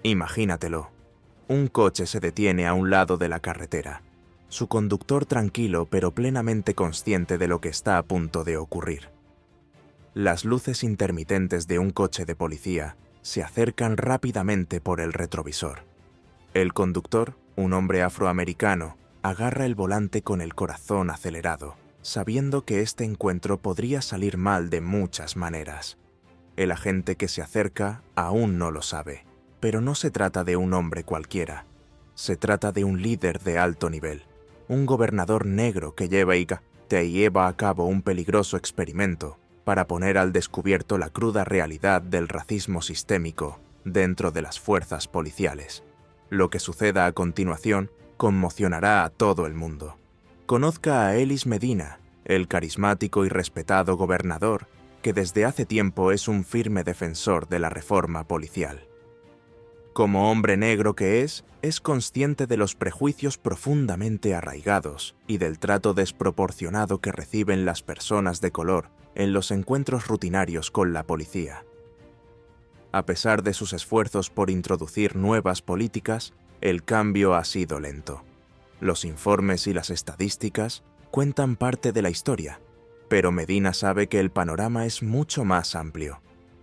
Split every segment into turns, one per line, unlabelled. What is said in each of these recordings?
Imagínatelo. Un coche se detiene a un lado de la carretera. Su conductor tranquilo pero plenamente consciente de lo que está a punto de ocurrir. Las luces intermitentes de un coche de policía se acercan rápidamente por el retrovisor. El conductor, un hombre afroamericano, agarra el volante con el corazón acelerado, sabiendo que este encuentro podría salir mal de muchas maneras. El agente que se acerca aún no lo sabe, pero no se trata de un hombre cualquiera. Se trata de un líder de alto nivel, un gobernador negro que lleva a cabo un peligroso experimento para poner al descubierto la cruda realidad del racismo sistémico dentro de las fuerzas policiales. Lo que suceda a continuación conmocionará a todo el mundo. Conozca a Ellis Medina, el carismático y respetado gobernador que desde hace tiempo es un firme defensor de la reforma policial. Como hombre negro que es consciente de los prejuicios profundamente arraigados y del trato desproporcionado que reciben las personas de color en los encuentros rutinarios con la policía. A pesar de sus esfuerzos por introducir nuevas políticas, el cambio ha sido lento. Los informes y las estadísticas cuentan parte de la historia, pero Medina sabe que el panorama es mucho más amplio.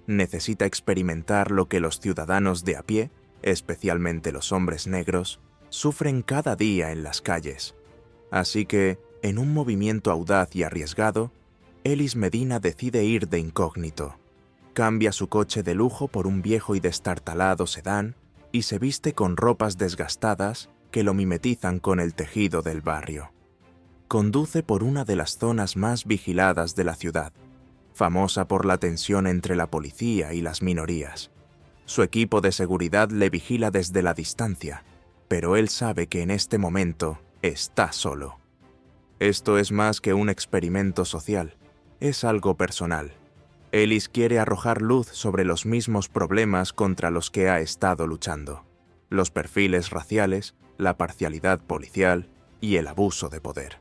Necesita experimentar lo que los ciudadanos de a pie, especialmente los hombres negros, sufren cada día en las calles. Así que, en un movimiento audaz y arriesgado, Ellis Medina decide ir de incógnito. Cambia su coche de lujo por un viejo y destartalado sedán y se viste con ropas desgastadas que lo mimetizan con el tejido del barrio. Conduce por una de las zonas más vigiladas de la ciudad, famosa por la tensión entre la policía y las minorías. Su equipo de seguridad le vigila desde la distancia, pero él sabe que en este momento está solo. Esto es más que un experimento social, es algo personal. Ellis quiere arrojar luz sobre los mismos problemas contra los que ha estado luchando: los perfiles raciales, la parcialidad policial y el abuso de poder.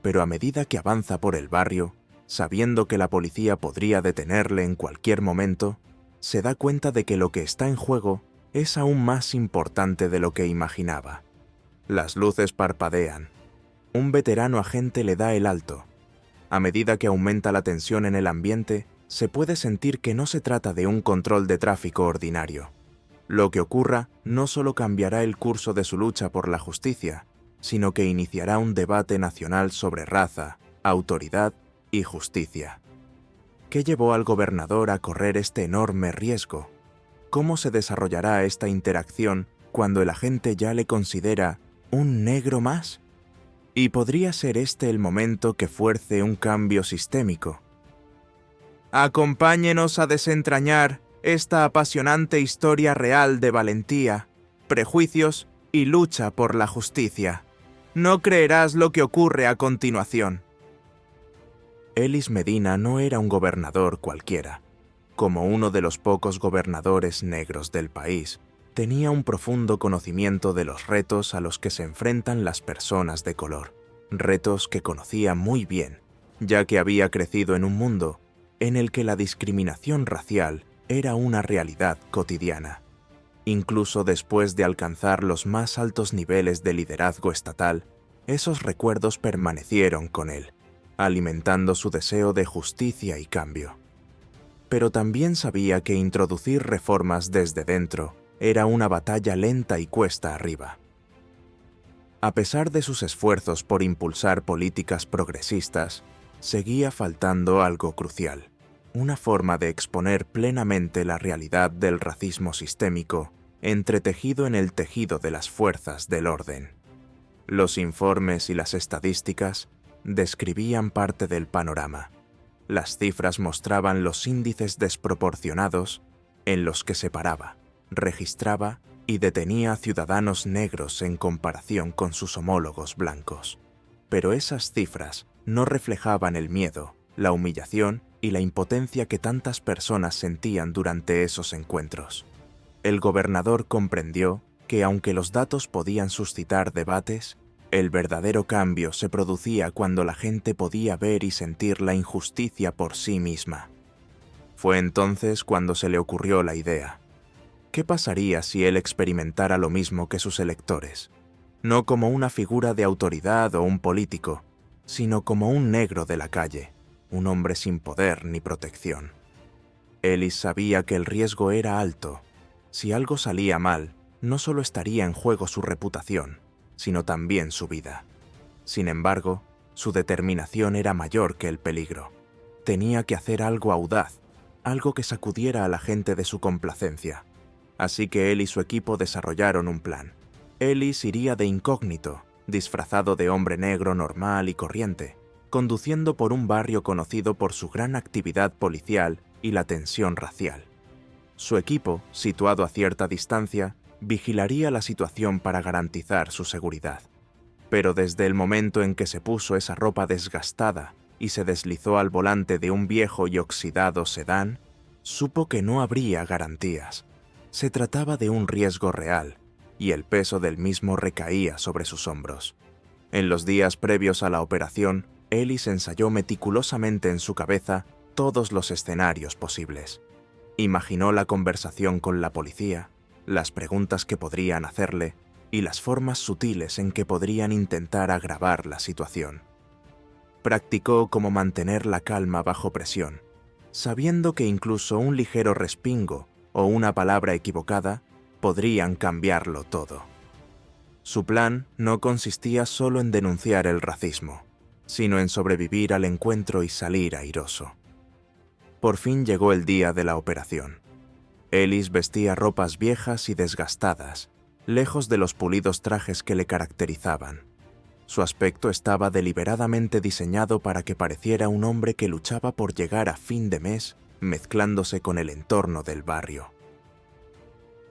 Pero a medida que avanza por el barrio, sabiendo que la policía podría detenerle en cualquier momento, se da cuenta de que lo que está en juego es aún más importante de lo que imaginaba. Las luces parpadean. Un veterano agente le da el alto. A medida que aumenta la tensión en el ambiente, se puede sentir que no se trata de un control de tráfico ordinario. Lo que ocurra no solo cambiará el curso de su lucha por la justicia, sino que iniciará un debate nacional sobre raza, autoridad y justicia. ¿Qué llevó al gobernador a correr este enorme riesgo? ¿Cómo se desarrollará esta interacción cuando el agente ya le considera un negro más? ¿Y podría ser este el momento que fuerce un cambio sistémico? Acompáñenos a desentrañar esta apasionante historia real de valentía, prejuicios y lucha por la justicia. No creerás lo que ocurre a continuación. Ellis Medina no era un gobernador cualquiera. Como uno de los pocos gobernadores negros del país, tenía un profundo conocimiento de los retos a los que se enfrentan las personas de color, retos que conocía muy bien, ya que había crecido en un mundo en el que la discriminación racial era una realidad cotidiana. Incluso después de alcanzar los más altos niveles de liderazgo estatal, esos recuerdos permanecieron con él, alimentando su deseo de justicia y cambio. Pero también sabía que introducir reformas desde dentro era una batalla lenta y cuesta arriba. A pesar de sus esfuerzos por impulsar políticas progresistas, seguía faltando algo crucial: una forma de exponer plenamente la realidad del racismo sistémico entretejido en el tejido de las fuerzas del orden. Los informes y las estadísticas describían parte del panorama. Las cifras mostraban los índices desproporcionados en los que separaba, registraba y detenía a ciudadanos negros en comparación con sus homólogos blancos. Pero esas cifras no reflejaban el miedo, la humillación y la impotencia que tantas personas sentían durante esos encuentros. El gobernador comprendió que aunque los datos podían suscitar debates, el verdadero cambio se producía cuando la gente podía ver y sentir la injusticia por sí misma. Fue entonces cuando se le ocurrió la idea. ¿Qué pasaría si él experimentara lo mismo que sus electores? No como una figura de autoridad o un político, sino como un negro de la calle, un hombre sin poder ni protección. Ellis sabía que el riesgo era alto. Si algo salía mal, no solo estaría en juego su reputación, sino también su vida. Sin embargo, su determinación era mayor que el peligro. Tenía que hacer algo audaz, algo que sacudiera a la gente de su complacencia. Así que él y su equipo desarrollaron un plan. Ellis iría de incógnito, disfrazado de hombre negro normal y corriente, conduciendo por un barrio conocido por su gran actividad policial y la tensión racial. Su equipo, situado a cierta distancia, vigilaría la situación para garantizar su seguridad. Pero desde el momento en que se puso esa ropa desgastada y se deslizó al volante de un viejo y oxidado sedán, supo que no habría garantías. Se trataba de un riesgo real, y el peso del mismo recaía sobre sus hombros. En los días previos a la operación, Ellis ensayó meticulosamente en su cabeza todos los escenarios posibles. Imaginó la conversación con la policía, las preguntas que podrían hacerle y las formas sutiles en que podrían intentar agravar la situación. Practicó cómo mantener la calma bajo presión, sabiendo que incluso un ligero respingo o una palabra equivocada podrían cambiarlo todo. Su plan no consistía solo en denunciar el racismo, sino en sobrevivir al encuentro y salir airoso. Por fin llegó el día de la operación. Ellis vestía ropas viejas y desgastadas, lejos de los pulidos trajes que le caracterizaban. Su aspecto estaba deliberadamente diseñado para que pareciera un hombre que luchaba por llegar a fin de mes, mezclándose con el entorno del barrio.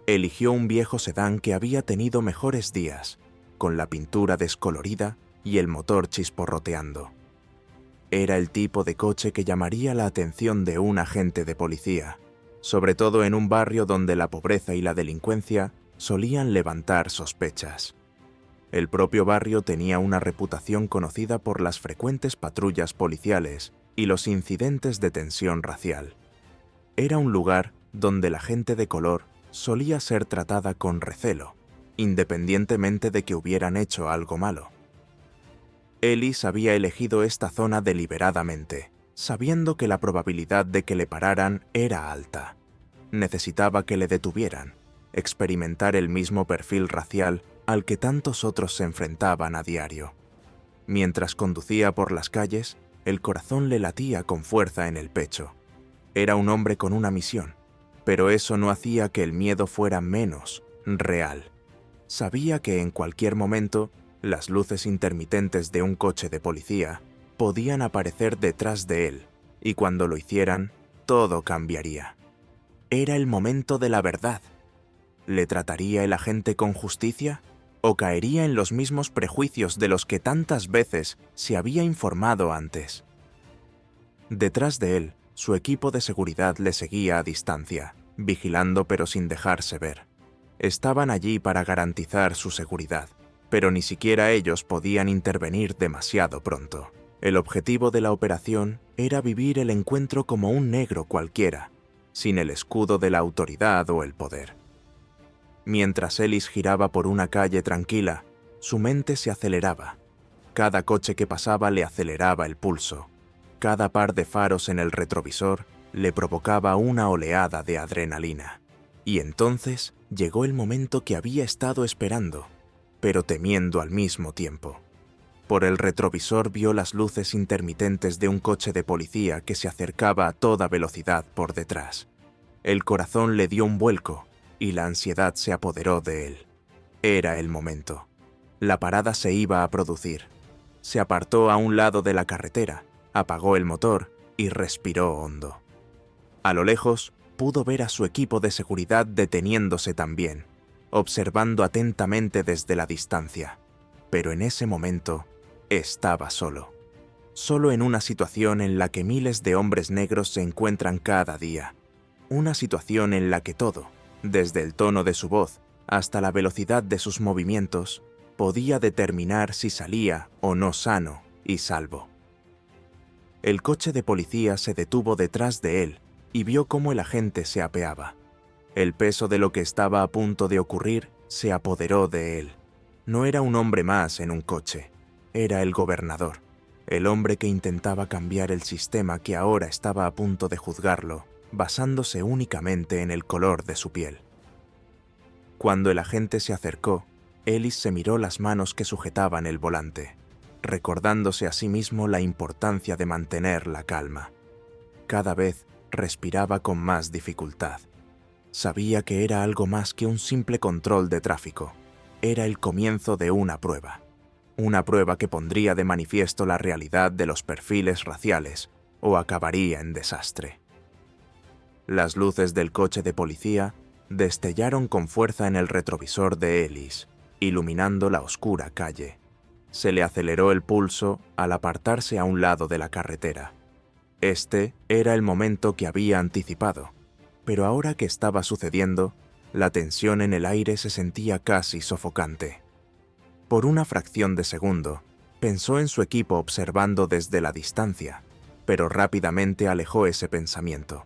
Eligió un viejo sedán que había tenido mejores días, con la pintura descolorida y el motor chisporroteando. Era el tipo de coche que llamaría la atención de un agente de policía, sobre todo en un barrio donde la pobreza y la delincuencia solían levantar sospechas. El propio barrio tenía una reputación conocida por las frecuentes patrullas policiales y los incidentes de tensión racial. Era un lugar donde la gente de color solía ser tratada con recelo, independientemente de que hubieran hecho algo malo. Ellis había elegido esta zona deliberadamente, sabiendo que la probabilidad de que le pararan era alta. Necesitaba que le detuvieran, experimentar el mismo perfil racial al que tantos otros se enfrentaban a diario. Mientras conducía por las calles, el corazón le latía con fuerza en el pecho. Era un hombre con una misión, pero eso no hacía que el miedo fuera menos real. Sabía que en cualquier momento las luces intermitentes de un coche de policía podían aparecer detrás de él, y cuando lo hicieran, todo cambiaría. Era el momento de la verdad. ¿Le trataría el agente con justicia? ¿O caería en los mismos prejuicios de los que tantas veces se había informado antes? Detrás de él, su equipo de seguridad le seguía a distancia, vigilando pero sin dejarse ver. Estaban allí para garantizar su seguridad, pero ni siquiera ellos podían intervenir demasiado pronto. El objetivo de la operación era vivir el encuentro como un negro cualquiera, sin el escudo de la autoridad o el poder. Mientras Ellis giraba por una calle tranquila, su mente se aceleraba. Cada coche que pasaba le aceleraba el pulso. Cada par de faros en el retrovisor le provocaba una oleada de adrenalina. Y entonces llegó el momento que había estado esperando, pero temiendo al mismo tiempo. Por el retrovisor vio las luces intermitentes de un coche de policía que se acercaba a toda velocidad por detrás. El corazón le dio un vuelco y la ansiedad se apoderó de él. Era el momento. La parada se iba a producir. Se apartó a un lado de la carretera, apagó el motor y respiró hondo. A lo lejos, pudo ver a su equipo de seguridad deteniéndose también, observando atentamente desde la distancia. Pero en ese momento, estaba solo. Solo en una situación en la que miles de hombres negros se encuentran cada día. Una situación en la que todo, desde el tono de su voz hasta la velocidad de sus movimientos, podía determinar si salía o no sano y salvo. El coche de policía se detuvo detrás de él y vio cómo el agente se apeaba. El peso de lo que estaba a punto de ocurrir se apoderó de él. No era un hombre más en un coche, era el gobernador, el hombre que intentaba cambiar el sistema que ahora estaba a punto de juzgarlo, basándose únicamente en el color de su piel. Cuando el agente se acercó, Ellis se miró las manos que sujetaban el volante, recordándose a sí mismo la importancia de mantener la calma. Cada vez respiraba con más dificultad. Sabía que era algo más que un simple control de tráfico. Era el comienzo de una prueba que pondría de manifiesto la realidad de los perfiles raciales o acabaría en desastre. Las luces del coche de policía destellaron con fuerza en el retrovisor de Ellis, iluminando la oscura calle. Se le aceleró el pulso al apartarse a un lado de la carretera. Este era el momento que había anticipado, pero ahora que estaba sucediendo, la tensión en el aire se sentía casi sofocante. Por una fracción de segundo, pensó en su equipo observando desde la distancia, pero rápidamente alejó ese pensamiento.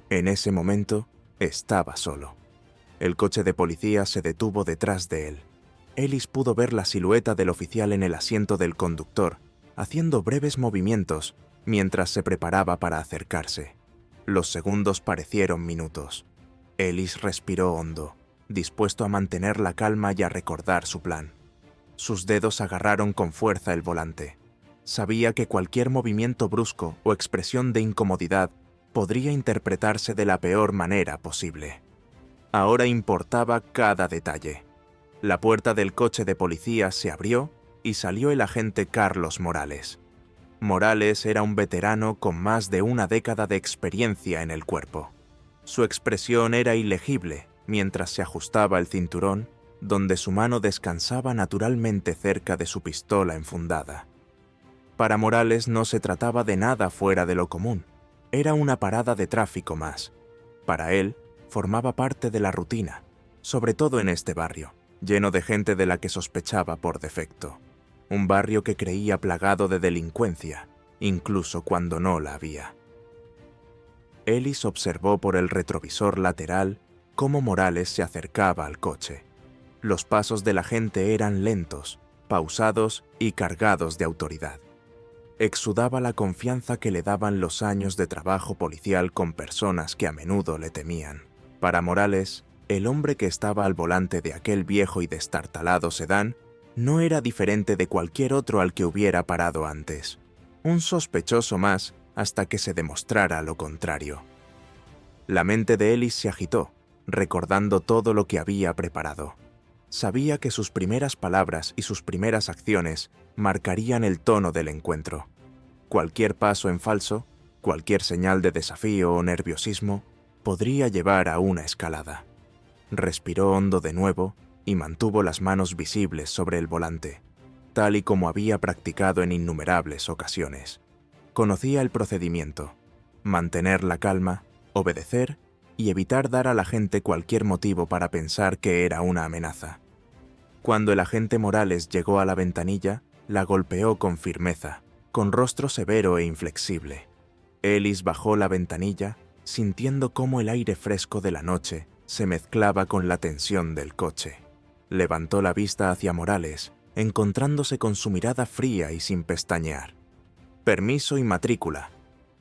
En ese momento, estaba solo. El coche de policía se detuvo detrás de él. Ellis pudo ver la silueta del oficial en el asiento del conductor, haciendo breves movimientos mientras se preparaba para acercarse. Los segundos parecieron minutos. Ellis respiró hondo, dispuesto a mantener la calma y a recordar su plan. Sus dedos agarraron con fuerza el volante. Sabía que cualquier movimiento brusco o expresión de incomodidad podría interpretarse de la peor manera posible. Ahora importaba cada detalle. La puerta del coche de policía se abrió y salió el agente Carlos Morales. Morales era un veterano con más de una década de experiencia en el cuerpo. Su expresión era ilegible mientras se ajustaba el cinturón, donde su mano descansaba naturalmente cerca de su pistola enfundada. Para Morales no se trataba de nada fuera de lo común. Era una parada de tráfico más. Para él, formaba parte de la rutina, sobre todo en este barrio, lleno de gente de la que sospechaba por defecto. Un barrio que creía plagado de delincuencia, incluso cuando no la había. Ellis observó por el retrovisor lateral cómo Morales se acercaba al coche. Los pasos de la gente eran lentos, pausados y cargados de autoridad. Exudaba la confianza que le daban los años de trabajo policial con personas que a menudo le temían. Para Morales, el hombre que estaba al volante de aquel viejo y destartalado sedán no era diferente de cualquier otro al que hubiera parado antes. Un sospechoso más hasta que se demostrara lo contrario. La mente de Ellis se agitó, recordando todo lo que había preparado. Sabía que sus primeras palabras y sus primeras acciones marcarían el tono del encuentro. Cualquier paso en falso, cualquier señal de desafío o nerviosismo, podría llevar a una escalada. Respiró hondo de nuevo y mantuvo las manos visibles sobre el volante, tal y como había practicado en innumerables ocasiones. Conocía el procedimiento: mantener la calma, obedecer y evitar dar a la gente cualquier motivo para pensar que era una amenaza. Cuando el agente Morales llegó a la ventanilla, la golpeó con firmeza, con rostro severo e inflexible. Ellis bajó la ventanilla, sintiendo cómo el aire fresco de la noche se mezclaba con la tensión del coche. Levantó la vista hacia Morales, encontrándose con su mirada fría y sin pestañear. «Permiso y matrícula»,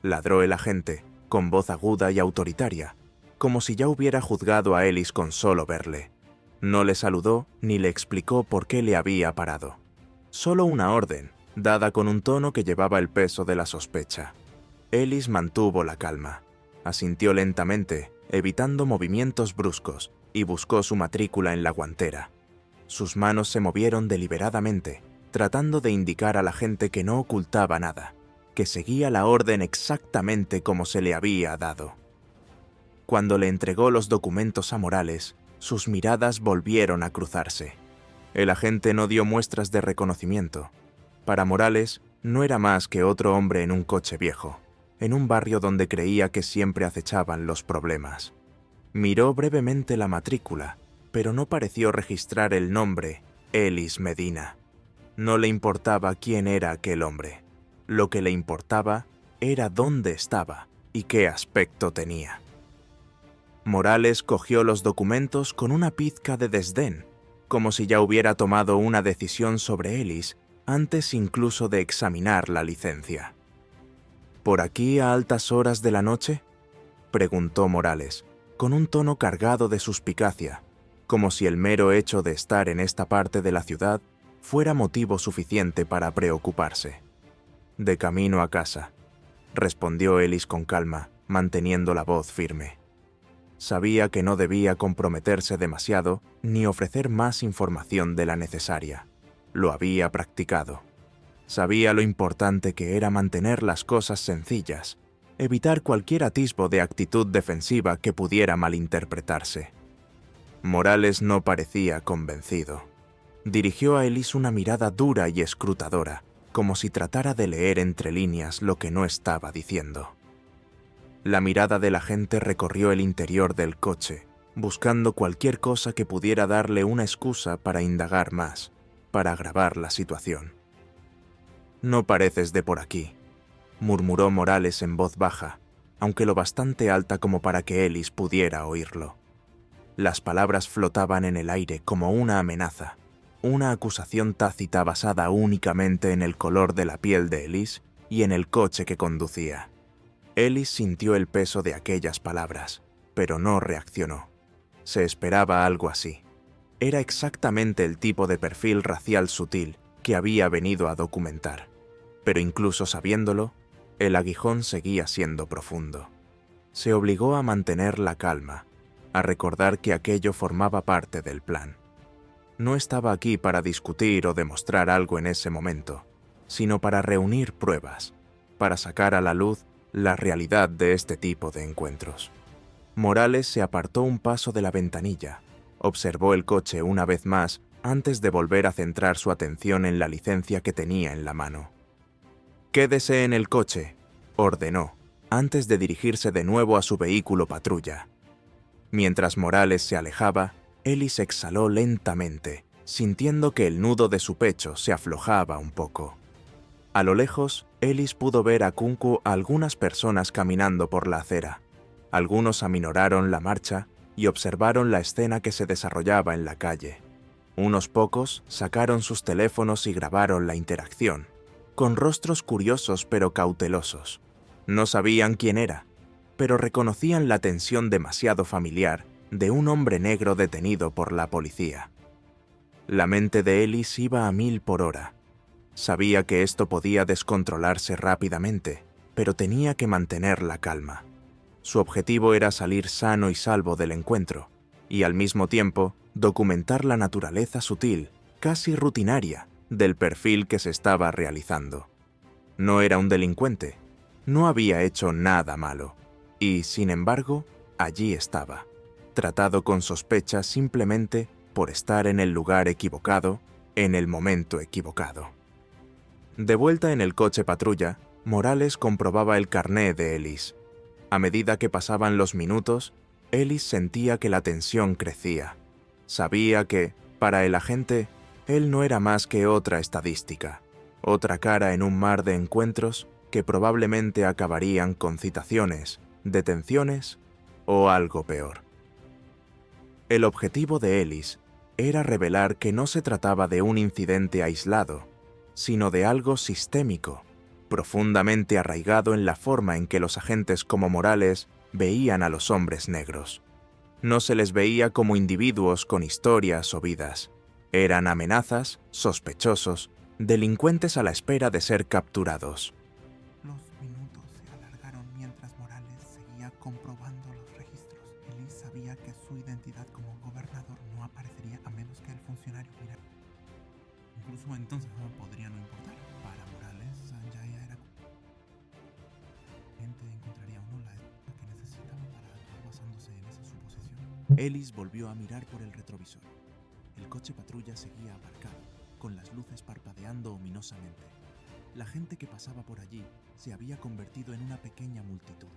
ladró el agente, con voz aguda y autoritaria, como si ya hubiera juzgado a Ellis con solo verle. No le saludó ni le explicó por qué le había parado. Solo una orden, dada con un tono que llevaba el peso de la sospecha. Ellis mantuvo la calma. Asintió lentamente, evitando movimientos bruscos, y buscó su matrícula en la guantera. Sus manos se movieron deliberadamente, tratando de indicar a la gente que no ocultaba nada, que seguía la orden exactamente como se le había dado. Cuando le entregó los documentos a Morales, sus miradas volvieron a cruzarse. El agente no dio muestras de reconocimiento. Para Morales, no era más que otro hombre en un coche viejo, en un barrio donde creía que siempre acechaban los problemas. Miró brevemente la matrícula, pero no pareció registrar el nombre Ellis Medina. No le importaba quién era aquel hombre. Lo que le importaba era dónde estaba y qué aspecto tenía. Morales cogió los documentos con una pizca de desdén, como si ya hubiera tomado una decisión sobre Ellis antes incluso de examinar la licencia. ¿Por aquí a altas horas de la noche?, preguntó Morales, con un tono cargado de suspicacia, como si el mero hecho de estar en esta parte de la ciudad fuera motivo suficiente para preocuparse. «De camino a casa», respondió Ellis con calma, manteniendo la voz firme. Sabía que no debía comprometerse demasiado ni ofrecer más información de la necesaria. Lo había practicado. Sabía lo importante que era mantener las cosas sencillas, evitar cualquier atisbo de actitud defensiva que pudiera malinterpretarse. Morales no parecía convencido. Dirigió a Ellis una mirada dura y escrutadora, como si tratara de leer entre líneas lo que no estaba diciendo. La mirada del agente recorrió el interior del coche, buscando cualquier cosa que pudiera darle una excusa para indagar más, para agravar la situación. «No pareces de por aquí», murmuró Morales en voz baja, aunque lo bastante alta como para que Ellis pudiera oírlo. Las palabras flotaban en el aire como una amenaza, una acusación tácita basada únicamente en el color de la piel de Ellis y en el coche que conducía. Ellis sintió el peso de aquellas palabras, pero no reaccionó. Se esperaba algo así. Era exactamente el tipo de perfil racial sutil que había venido a documentar. Pero incluso sabiéndolo, el aguijón seguía siendo profundo. Se obligó a mantener la calma, a recordar que aquello formaba parte del plan. No estaba aquí para discutir o demostrar algo en ese momento, sino para reunir pruebas, para sacar a la luz la realidad de este tipo de encuentros. Morales se apartó un paso de la ventanilla, observó el coche una vez más antes de volver a centrar su atención en la licencia que tenía en la mano. «Quédese en el coche», ordenó, antes de dirigirse de nuevo a su vehículo patrulla. Mientras Morales se alejaba, Ellis exhaló lentamente, sintiendo que el nudo de su pecho se aflojaba un poco. A lo lejos, Ellis pudo ver a Kunku a algunas personas caminando por la acera. Algunos aminoraron la marcha y observaron la escena que se desarrollaba en la calle. Unos pocos sacaron sus teléfonos y grabaron la interacción, con rostros curiosos pero cautelosos. No sabían quién era, pero reconocían la tensión demasiado familiar de un hombre negro detenido por la policía. La mente de Ellis iba a 1000 por hora. Sabía que esto podía descontrolarse rápidamente, pero tenía que mantener la calma. Su objetivo era salir sano y salvo del encuentro, y al mismo tiempo documentar la naturaleza sutil, casi rutinaria, del perfil que se estaba realizando. No era un delincuente, no había hecho nada malo, y, sin embargo, allí estaba, tratado con sospecha simplemente por estar en el lugar equivocado, en el momento equivocado. De vuelta en el coche patrulla, Morales comprobaba el carné de Ellis. A medida que pasaban los minutos, Ellis sentía que la tensión crecía. Sabía que, para el agente, él no era más que otra estadística, otra cara en un mar de encuentros que probablemente acabarían con citaciones, detenciones o algo peor. El objetivo de Ellis era revelar que no se trataba de un incidente aislado, sino de algo sistémico, profundamente arraigado en la forma en que los agentes como Morales veían a los hombres negros. No se les veía como individuos con historias o vidas. Eran amenazas, sospechosos, delincuentes a la espera de ser capturados.
Los minutos se alargaron mientras Morales seguía comprobando los registros. Ellis sabía que su identidad como gobernador no aparecería a menos que el funcionario mirara. Incluso entonces podría no importar. Para Morales, Sanjaya era... gente encontraría o no la ayuda que necesitaba para actuar basándose en esa suposición.
Ellis volvió a mirar por el retrovisor. El coche patrulla seguía aparcado, con las luces parpadeando ominosamente. La gente que pasaba por allí se había convertido en una pequeña multitud,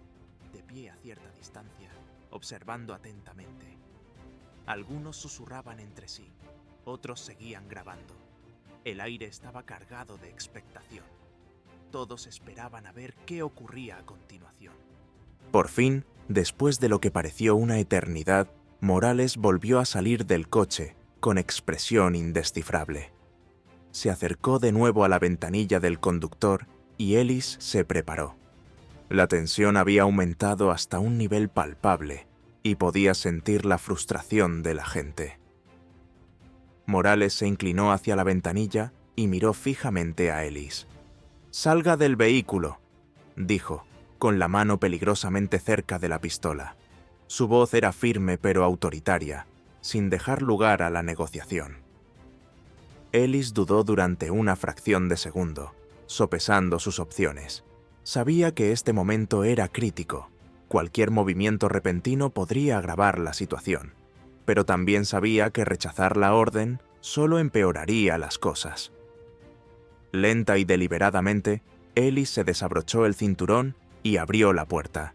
de pie a cierta distancia, observando atentamente. Algunos susurraban entre sí, otros seguían grabando. El aire estaba cargado de expectación. Todos esperaban a ver qué ocurría a continuación. Por fin, Después de lo que pareció una eternidad, Morales volvió a salir del coche con expresión indescifrable. Se acercó de nuevo a la ventanilla del conductor y Ellis se preparó. La tensión había aumentado hasta un nivel palpable y podía sentir la frustración de la gente. Morales se inclinó hacia la ventanilla y miró fijamente a Ellis. «Salga del vehículo», dijo, con la mano peligrosamente cerca de la pistola. Su voz era firme pero autoritaria, sin dejar lugar a la negociación. Ellis dudó durante una fracción de segundo, sopesando sus opciones. Sabía que este momento era crítico. Cualquier movimiento repentino podría agravar la situación, pero también sabía que rechazar la orden solo empeoraría las cosas. Lenta y deliberadamente, Ellis se desabrochó el cinturón y abrió la puerta.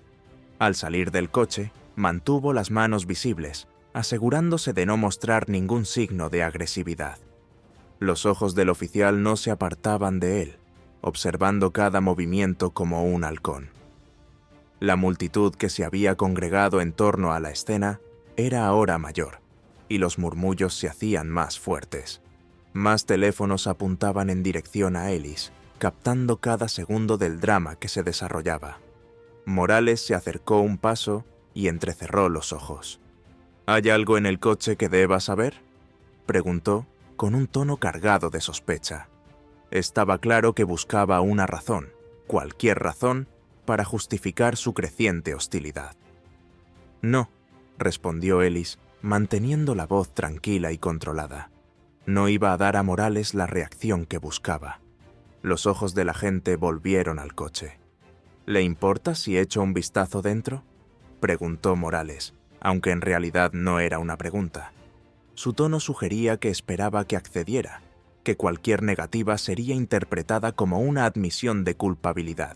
Al salir del coche, mantuvo las manos visibles, asegurándose de no mostrar ningún signo de agresividad. Los ojos del oficial no se apartaban de él, observando cada movimiento como un halcón. La multitud que se había congregado en torno a la escena era ahora mayor, y los murmullos se hacían más fuertes. Más teléfonos apuntaban en dirección a Ellis, captando cada segundo del drama que se desarrollaba. Morales se acercó un paso y entrecerró los ojos. «¿Hay algo en el coche que deba saber?», preguntó, con un tono cargado de sospecha. Estaba claro que buscaba una razón, cualquier razón, para justificar su creciente hostilidad. «No», respondió Ellis, manteniendo la voz tranquila y controlada. No iba a dar a Morales la reacción que buscaba. Los ojos de la gente volvieron al coche. «¿Le importa si echo un vistazo dentro?», preguntó Morales, aunque en realidad no era una pregunta. Su tono sugería que esperaba que accediera, que cualquier negativa sería interpretada como una admisión de culpabilidad.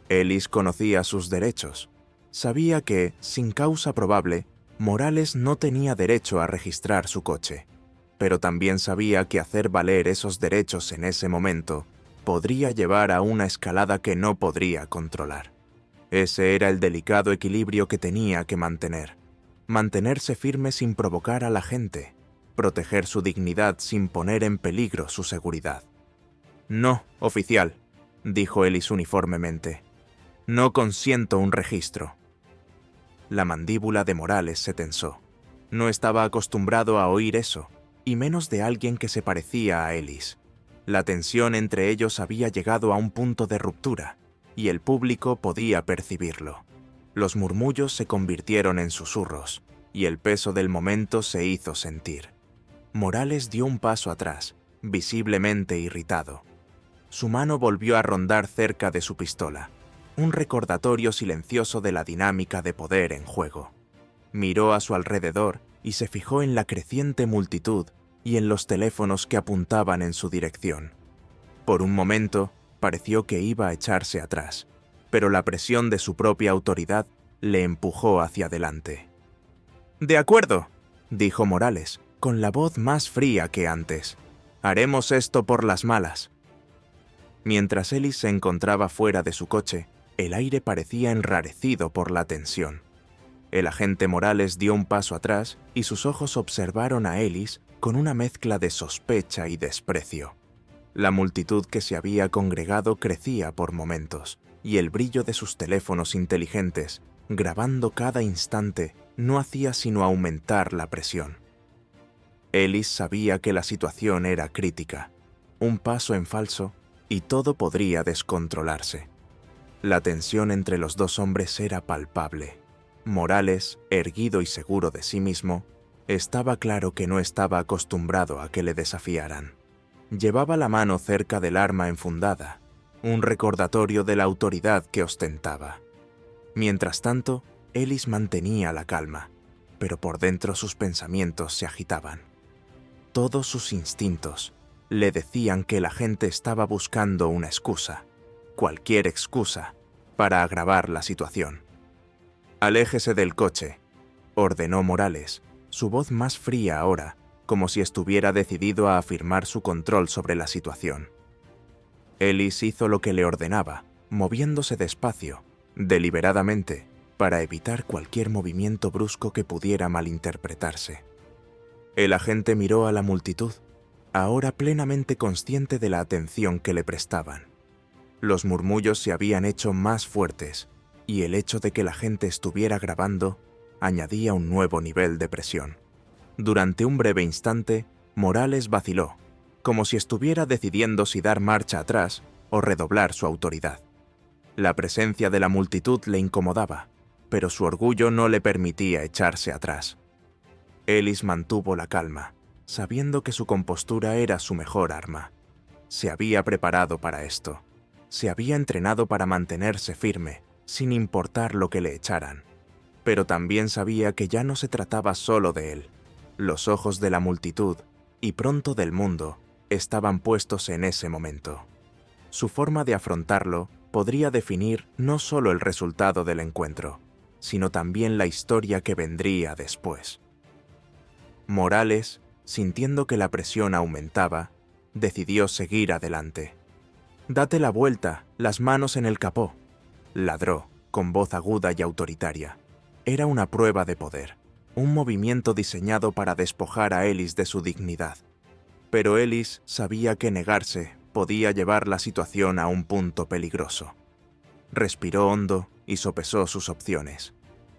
Ellis conocía sus derechos. Sabía que, sin causa probable, Morales no tenía derecho a registrar su coche, pero también sabía que hacer valer esos derechos en ese momento podría llevar a una escalada que no podría controlar. Ese era el delicado equilibrio que tenía que mantener. Mantenerse firme sin provocar a la gente, proteger su dignidad sin poner en peligro su seguridad. «No, oficial», dijo Ellis uniformemente. «No consiento un registro». La mandíbula de Morales se tensó. No estaba acostumbrado a oír eso, y menos de alguien que se parecía a Ellis. La tensión entre ellos había llegado a un punto de ruptura, y el público podía percibirlo. Los murmullos se convirtieron en susurros, y el peso del momento se hizo sentir. Morales dio un paso atrás, visiblemente irritado. Su mano volvió a rondar cerca de su pistola, un recordatorio silencioso de la dinámica de poder en juego. Miró a su alrededor y se fijó en la creciente multitud y en los teléfonos que apuntaban en su dirección. Por un momento, pareció que iba a echarse atrás, pero la presión de su propia autoridad le empujó hacia adelante. «De acuerdo», dijo Morales, con la voz más fría que antes. «Haremos esto por las malas». Mientras Ellis se encontraba fuera de su coche, el aire parecía enrarecido por la tensión. El agente Morales dio un paso atrás y sus ojos observaron a Ellis con una mezcla de sospecha y desprecio. La multitud que se había congregado crecía por momentos, y el brillo de sus teléfonos inteligentes, grabando cada instante, no hacía sino aumentar la presión. Ellis sabía que la situación era crítica. Un paso en falso y todo podría descontrolarse. La tensión entre los dos hombres era palpable. Morales, erguido y seguro de sí mismo, estaba claro que no estaba acostumbrado a que le desafiaran. Llevaba la mano cerca del arma enfundada, un recordatorio de la autoridad que ostentaba. Mientras tanto, Ellis mantenía la calma, pero por dentro sus pensamientos se agitaban. Todos sus instintos le decían que la gente estaba buscando una excusa, cualquier excusa, para agravar la situación. «Aléjese del coche», ordenó Morales, su voz más fría ahora, como si estuviera decidido a afirmar su control sobre la situación. Ellis hizo lo que le ordenaba, moviéndose despacio, deliberadamente, para evitar cualquier movimiento brusco que pudiera malinterpretarse. El agente miró a la multitud, ahora plenamente consciente de la atención que le prestaban. Los murmullos se habían hecho más fuertes, y el hecho de que la gente estuviera grabando añadía un nuevo nivel de presión. Durante un breve instante, Morales vaciló, como si estuviera decidiendo si dar marcha atrás o redoblar su autoridad. La presencia de la multitud le incomodaba, pero su orgullo no le permitía echarse atrás. Ellis mantuvo la calma, sabiendo que su compostura era su mejor arma. Se había preparado para esto. Se había entrenado para mantenerse firme, sin importar lo que le echaran. Pero también sabía que ya no se trataba solo de él. Los ojos de la multitud, y pronto del mundo, estaban puestos en ese momento. Su forma de afrontarlo podría definir no solo el resultado del encuentro, sino también la historia que vendría después. Morales, sintiendo que la presión aumentaba, decidió seguir adelante. «Date la vuelta, las manos en el capó», ladró, con voz aguda y autoritaria. Era una prueba de poder, un movimiento diseñado para despojar a Ellis de su dignidad. Pero Ellis sabía que negarse podía llevar la situación a un punto peligroso. Respiró hondo y sopesó sus opciones.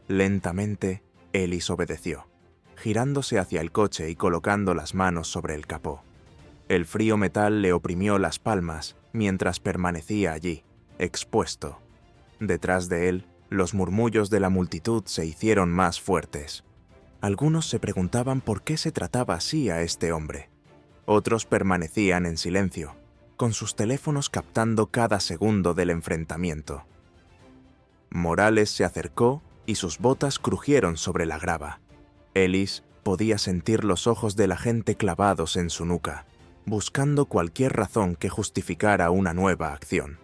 Lentamente, Ellis obedeció, girándose hacia el coche y colocando las manos sobre el capó. El frío metal le oprimió las palmas mientras permanecía allí, expuesto. Detrás de él, los murmullos de la multitud se hicieron más fuertes. Algunos se preguntaban por qué se trataba así a este hombre. Otros permanecían en silencio, con sus teléfonos captando cada segundo del enfrentamiento. Morales se acercó y sus botas crujieron sobre la grava. Ellis podía sentir los ojos de la gente clavados en su nuca, buscando cualquier razón que justificara una nueva acción.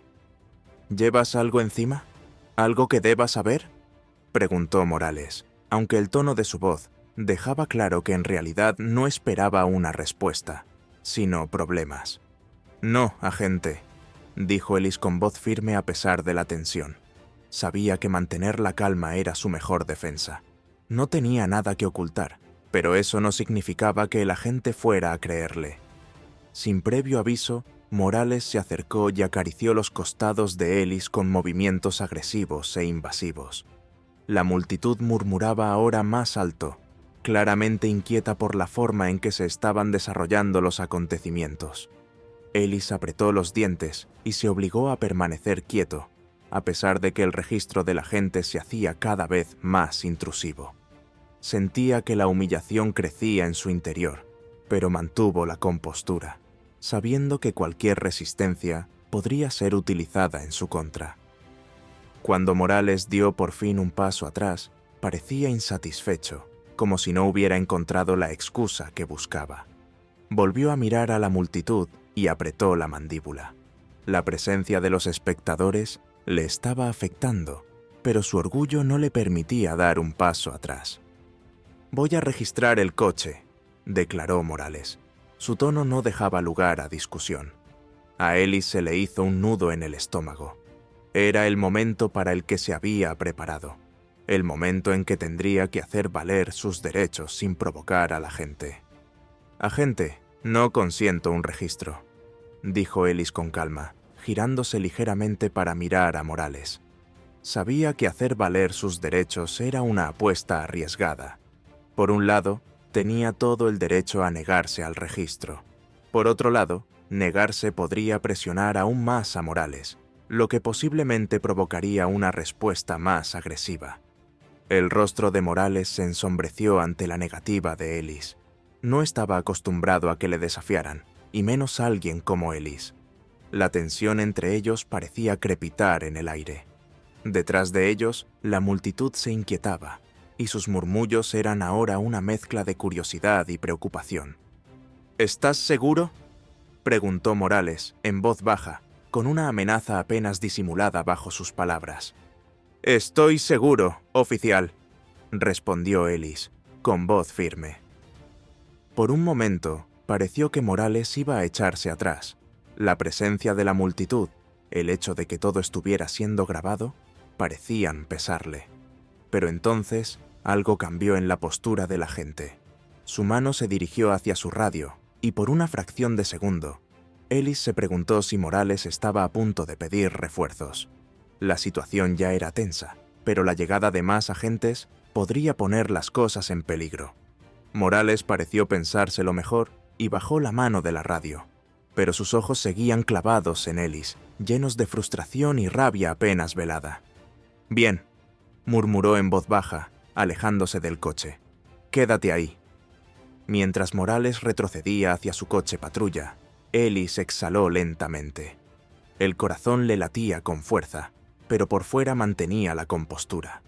«¿Llevas algo encima? ¿Algo que deba saber?», preguntó Morales, aunque el tono de su voz dejaba claro que en realidad no esperaba una respuesta, sino problemas. «No, agente», dijo Ellis con voz firme a pesar de la tensión. Sabía que mantener la calma era su mejor defensa. No tenía nada que ocultar, pero eso no significaba que el agente fuera a creerle. Sin previo aviso, Morales se acercó y acarició los costados de Ellis con movimientos agresivos e invasivos. La multitud murmuraba ahora más alto, claramente inquieta por la forma en que se estaban desarrollando los acontecimientos. Ellis apretó los dientes y se obligó a permanecer quieto, a pesar de que el registro de la gente se hacía cada vez más intrusivo. Sentía que la humillación crecía en su interior, pero mantuvo la compostura, sabiendo que cualquier resistencia podría ser utilizada en su contra. Cuando Morales dio por fin un paso atrás, parecía insatisfecho, como si no hubiera encontrado la excusa que buscaba. Volvió a mirar a la multitud y apretó la mandíbula. La presencia de los espectadores le estaba afectando, pero su orgullo no le permitía dar un paso atrás. «Voy a registrar el coche», declaró Morales. Su tono no dejaba lugar a discusión. A Ellis se le hizo un nudo en el estómago. Era el momento para el que se había preparado, el momento en que tendría que hacer valer sus derechos sin provocar a la gente. «Agente, no consiento un registro», dijo Ellis con calma, girándose ligeramente para mirar a Morales. Sabía que hacer valer sus derechos era una apuesta arriesgada. Por un lado, tenía todo el derecho a negarse al registro. Por otro lado, negarse podría presionar aún más a Morales, lo que posiblemente provocaría una respuesta más agresiva. El rostro de Morales se ensombreció ante la negativa de Ellis. No estaba acostumbrado a que le desafiaran, y menos alguien como Ellis. La tensión entre ellos parecía crepitar en el aire. Detrás de ellos, la multitud se inquietaba, y sus murmullos eran ahora una mezcla de curiosidad y preocupación. «¿Estás seguro?», preguntó Morales, en voz baja, con una amenaza apenas disimulada bajo sus palabras. «Estoy seguro, oficial», respondió Ellis, con voz firme. Por un momento, pareció que Morales iba a echarse atrás. La presencia de la multitud, el hecho de que todo estuviera siendo grabado, parecían pesarle. Pero entonces, algo cambió en la postura del agente. Su mano se dirigió hacia su radio, y por una fracción de segundo, Ellis se preguntó si Morales estaba a punto de pedir refuerzos. La situación ya era tensa, pero la llegada de más agentes podría poner las cosas en peligro. Morales pareció pensárselo mejor y bajó la mano de la radio, pero sus ojos seguían clavados en Ellis, llenos de frustración y rabia apenas velada. «Bien», murmuró en voz baja, alejándose del coche. «Quédate ahí». Mientras Morales retrocedía hacia su coche patrulla, Ellis exhaló lentamente. El corazón le latía con fuerza, pero por fuera mantenía la compostura.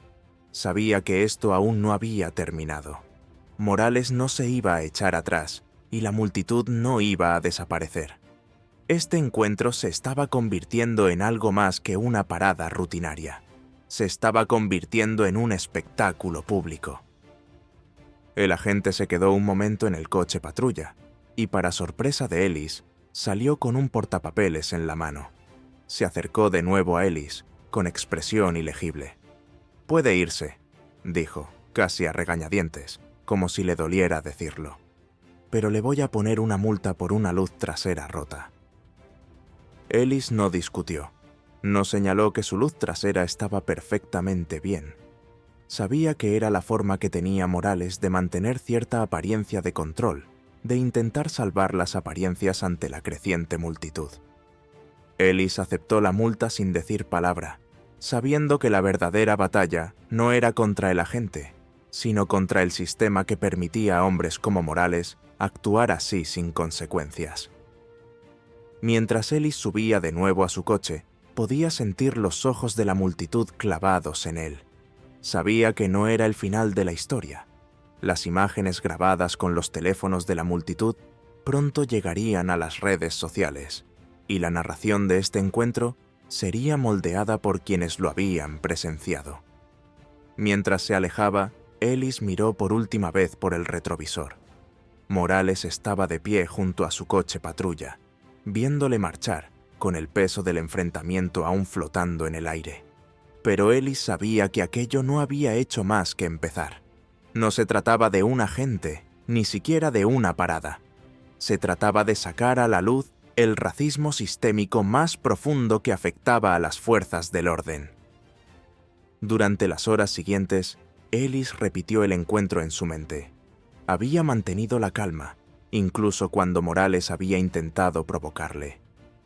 Sabía que esto aún no había terminado. Morales no se iba a echar atrás y la multitud no iba a desaparecer. Este encuentro se estaba convirtiendo en algo más que una parada rutinaria. Se estaba convirtiendo en un espectáculo público. El agente se quedó un momento en el coche patrulla y, para sorpresa de Ellis, salió con un portapapeles en la mano. Se acercó de nuevo a Ellis, con expresión ilegible. «Puede irse», dijo, casi a regañadientes, como si le doliera decirlo. «Pero le voy a poner una multa por una luz trasera rota». Ellis no discutió. No señaló que su luz trasera estaba perfectamente bien. Sabía que era la forma que tenía Morales de mantener cierta apariencia de control, de intentar salvar las apariencias ante la creciente multitud. Ellis aceptó la multa sin decir palabra, sabiendo que la verdadera batalla no era contra el agente, sino contra el sistema que permitía a hombres como Morales actuar así sin consecuencias. Mientras Ellis subía de nuevo a su coche, podía sentir los ojos de la multitud clavados en él. Sabía que no era el final de la historia. Las imágenes grabadas con los teléfonos de la multitud pronto llegarían a las redes sociales, y la narración de este encuentro sería moldeada por quienes lo habían presenciado. Mientras se alejaba, Ellis miró por última vez por el retrovisor. Morales estaba de pie junto a su coche patrulla, viéndole marchar, con el peso del enfrentamiento aún flotando en el aire. Pero Ellis sabía que aquello no había hecho más que empezar. No se trataba de un agente, ni siquiera de una parada. Se trataba de sacar a la luz el racismo sistémico más profundo que afectaba a las fuerzas del orden. Durante las horas siguientes, Ellis repitió el encuentro en su mente. Había mantenido la calma, incluso cuando Morales había intentado provocarle.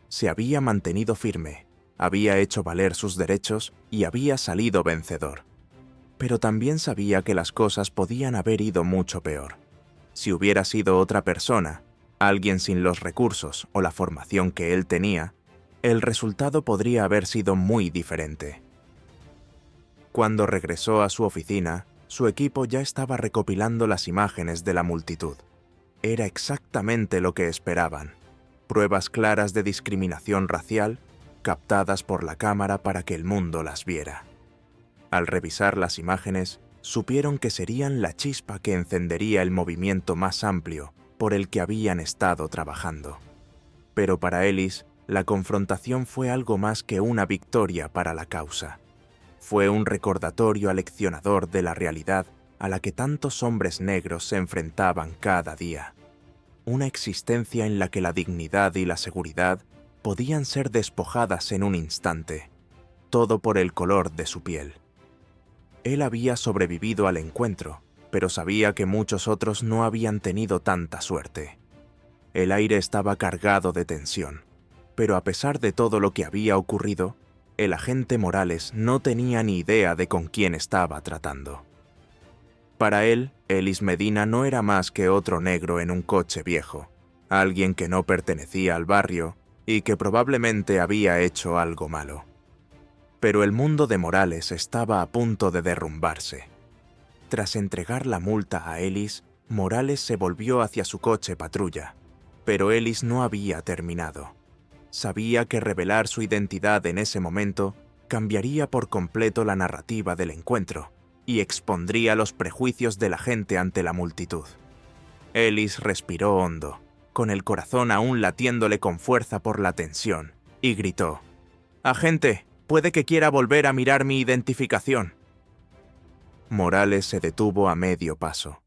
Se había mantenido firme, había hecho valer sus derechos y había salido vencedor. Pero también sabía que las cosas podían haber ido mucho peor. Si hubiera sido otra persona, alguien sin los recursos o la formación que él tenía, el resultado podría haber sido muy diferente. Cuando regresó a su oficina, su equipo ya estaba recopilando las imágenes de la multitud. Era exactamente lo que esperaban. Pruebas claras de discriminación racial, captadas por la cámara para que el mundo las viera. Al revisar las imágenes, supieron que serían la chispa que encendería el movimiento más amplio por el que habían estado trabajando. Pero para Ellis, la confrontación fue algo más que una victoria para la causa. Fue un recordatorio aleccionador de la realidad a la que tantos hombres negros se enfrentaban cada día. Una existencia en la que la dignidad y la seguridad podían ser despojadas en un instante, todo por el color de su piel. Él había sobrevivido al encuentro, pero sabía que muchos otros no habían tenido tanta suerte. El aire estaba cargado de tensión, pero a pesar de todo lo que había ocurrido, el agente Morales no tenía ni idea de con quién estaba tratando. Para él, Ellis Medina no era más que otro negro en un coche viejo, alguien que no pertenecía al barrio y que probablemente había hecho algo malo. Pero el mundo de Morales estaba a punto de derrumbarse. Tras entregar la multa a Ellis, Morales se volvió hacia su coche patrulla, pero Ellis no había terminado. Sabía que revelar su identidad en ese momento cambiaría por completo la narrativa del encuentro y expondría los prejuicios de la gente ante la multitud. Ellis respiró hondo, con el corazón aún latiéndole con fuerza por la tensión, y gritó: «Agente, puede que quiera volver a mirar mi identificación». Morales se detuvo a medio paso.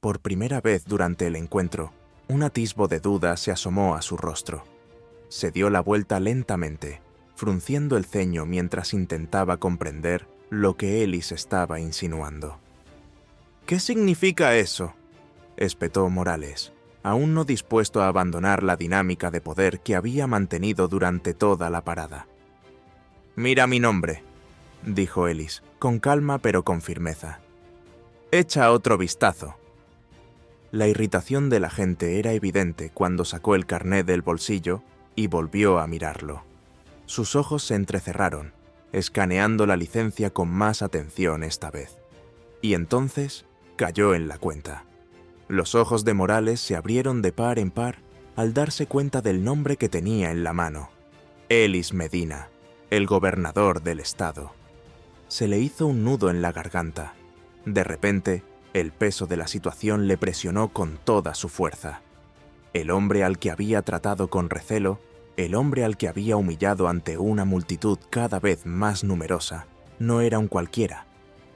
Por primera vez durante el encuentro, un atisbo de duda se asomó a su rostro. Se dio la vuelta lentamente, frunciendo el ceño mientras intentaba comprender lo que Ellis estaba insinuando. «¿Qué significa eso?», espetó Morales, aún no dispuesto a abandonar la dinámica de poder que había mantenido durante toda la parada. «Mira mi nombre», dijo Ellis, con calma pero con firmeza. «Echa otro vistazo». La irritación de la gente era evidente cuando sacó el carné del bolsillo y volvió a mirarlo. Sus ojos se entrecerraron, escaneando la licencia con más atención esta vez. Y entonces cayó en la cuenta. Los ojos de Morales se abrieron de par en par al darse cuenta del nombre que tenía en la mano. Ellis Medina, el gobernador del estado. Se le hizo un nudo en la garganta. De repente, el peso de la situación le presionó con toda su fuerza. El hombre al que había tratado con recelo, el hombre al que había humillado ante una multitud cada vez más numerosa, no era un cualquiera.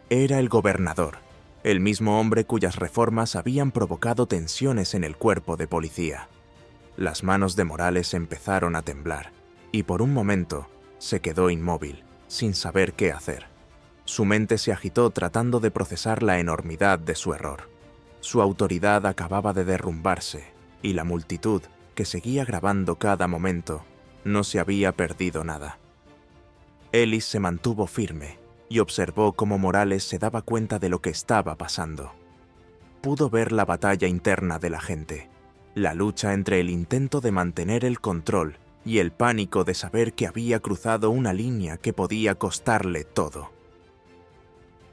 Era el gobernador, el mismo hombre cuyas reformas habían provocado tensiones en el cuerpo de policía. Las manos de Morales empezaron a temblar, y por un momento se quedó inmóvil, sin saber qué hacer. Su mente se agitó tratando de procesar la enormidad de su error. Su autoridad acababa de derrumbarse, y la multitud, que seguía grabando cada momento, no se había perdido nada. Ellis se mantuvo firme y observó cómo Morales se daba cuenta de lo que estaba pasando. Pudo ver la batalla interna de la gente, la lucha entre el intento de mantener el control y el pánico de saber que había cruzado una línea que podía costarle todo.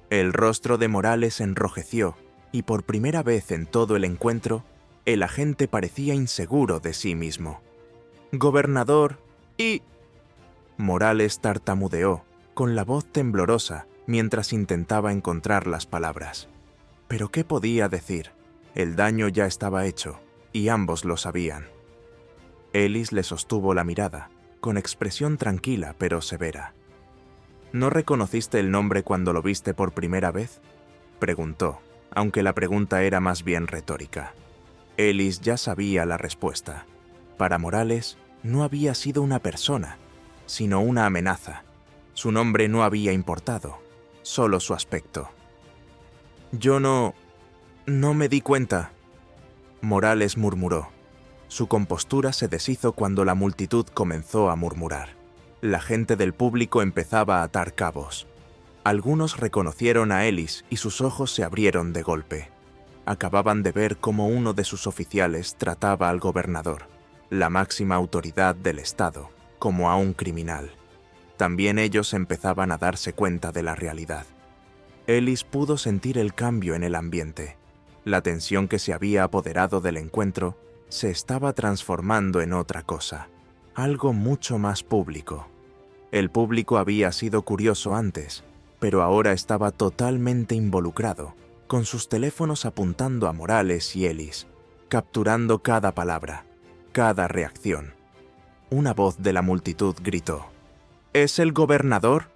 El rostro de Morales enrojeció y por primera vez en todo el encuentro, el agente parecía inseguro de sí mismo. «Gobernador y...». Morales tartamudeó, con la voz temblorosa, mientras intentaba encontrar las palabras. ¿Pero qué podía decir? El daño ya estaba hecho, y ambos lo sabían. Ellis le sostuvo la mirada, con expresión tranquila pero severa. «¿No reconociste el nombre cuando lo viste por primera vez?», preguntó, aunque la pregunta era más bien retórica. Ellis ya sabía la respuesta. Para Morales, no había sido una persona, sino una amenaza. Su nombre no había importado, solo su aspecto. «Yo no me di cuenta», Morales murmuró. Su compostura se deshizo cuando la multitud comenzó a murmurar. La gente del público empezaba a atar cabos. Algunos reconocieron a Ellis y sus ojos se abrieron de golpe. Acababan de ver cómo uno de sus oficiales trataba al gobernador, la máxima autoridad del estado, como a un criminal. También ellos empezaban a darse cuenta de la realidad. Ellis pudo sentir el cambio en el ambiente. La tensión que se había apoderado del encuentro se estaba transformando en otra cosa, algo mucho más público. El público había sido curioso antes, pero ahora estaba totalmente involucrado, con sus teléfonos apuntando a Morales y Ellis, capturando cada palabra, cada reacción. Una voz de la multitud gritó: «¿Es el gobernador?»,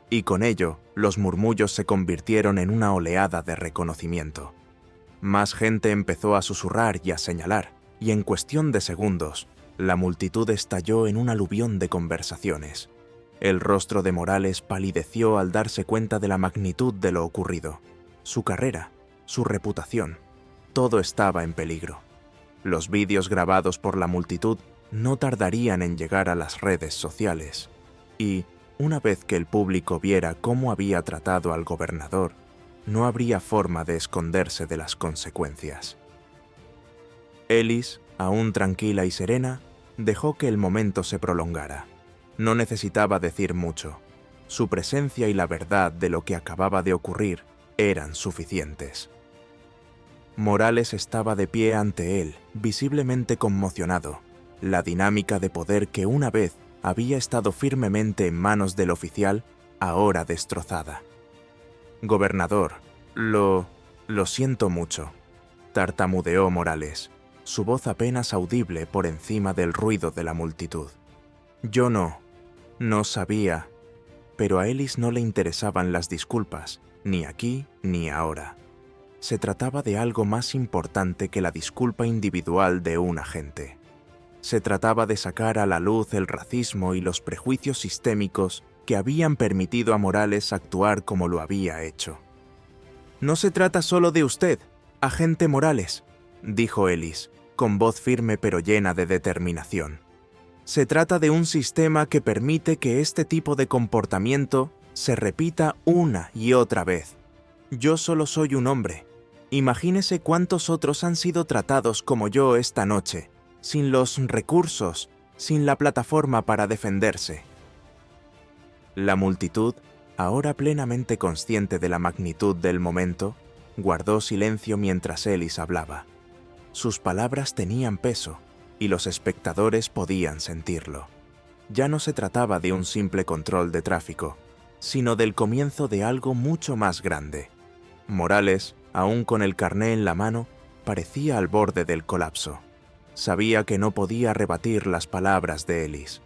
y con ello los murmullos se convirtieron en una oleada de reconocimiento. Más gente empezó a susurrar y a señalar, y en cuestión de segundos, la multitud estalló en un aluvión de conversaciones. El rostro de Morales palideció al darse cuenta de la magnitud de lo ocurrido. Su carrera, su reputación, todo estaba en peligro. Los vídeos grabados por la multitud no tardarían en llegar a las redes sociales. Y, una vez que el público viera cómo había tratado al gobernador, no habría forma de esconderse de las consecuencias. Ellis, aún tranquila y serena, dejó que el momento se prolongara. No necesitaba decir mucho. Su presencia y la verdad de lo que acababa de ocurrir eran suficientes. Morales estaba de pie ante él, visiblemente conmocionado. La dinámica de poder que una vez había estado firmemente en manos del oficial, ahora destrozada. «Gobernador, lo siento mucho», tartamudeó Morales, su voz apenas audible por encima del ruido de la multitud. «Yo no sabía», pero a Ellis no le interesaban las disculpas, ni aquí ni ahora. Se trataba de algo más importante que la disculpa individual de un agente. Se trataba de sacar a la luz el racismo y los prejuicios sistémicos que habían permitido a Morales actuar como lo había hecho. «No se trata solo de usted, agente Morales», dijo Ellis, con voz firme pero llena de determinación. «Se trata de un sistema que permite que este tipo de comportamiento se repita una y otra vez. Yo solo soy un hombre. Imagínese cuántos otros han sido tratados como yo esta noche, sin los recursos, sin la plataforma para defenderse». La multitud, ahora plenamente consciente de la magnitud del momento, guardó silencio mientras Ellis hablaba. Sus palabras tenían peso, y los espectadores podían sentirlo. Ya no se trataba de un simple control de tráfico, sino del comienzo de algo mucho más grande. Morales, aún con el carné en la mano, parecía al borde del colapso. Sabía que no podía rebatir las palabras de Ellis.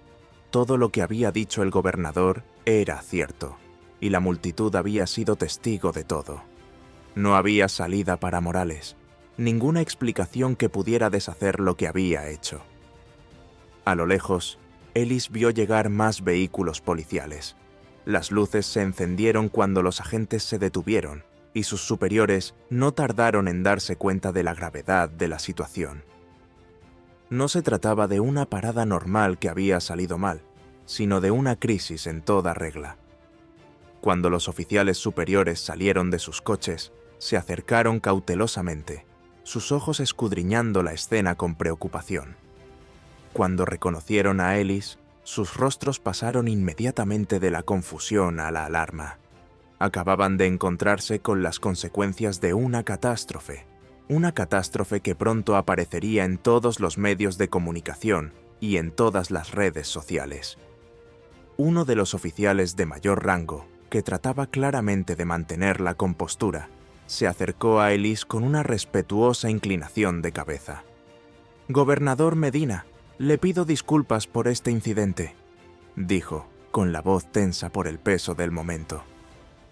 Todo lo que había dicho el gobernador era cierto, y la multitud había sido testigo de todo. No había salida para Morales, ninguna explicación que pudiera deshacer lo que había hecho. A lo lejos, Ellis vio llegar más vehículos policiales. Las luces se encendieron cuando los agentes se detuvieron, y sus superiores no tardaron en darse cuenta de la gravedad de la situación. No se trataba de una parada normal que había salido mal, sino de una crisis en toda regla. Cuando los oficiales superiores salieron de sus coches, se acercaron cautelosamente, sus ojos escudriñando la escena con preocupación. Cuando reconocieron a Ellis, sus rostros pasaron inmediatamente de la confusión a la alarma. Acababan de encontrarse con las consecuencias de una catástrofe que pronto aparecería en todos los medios de comunicación y en todas las redes sociales. Uno de los oficiales de mayor rango, que trataba claramente de mantener la compostura, se acercó a Ellis con una respetuosa inclinación de cabeza. «Gobernador Medina, le pido disculpas por este incidente», dijo, con la voz tensa por el peso del momento.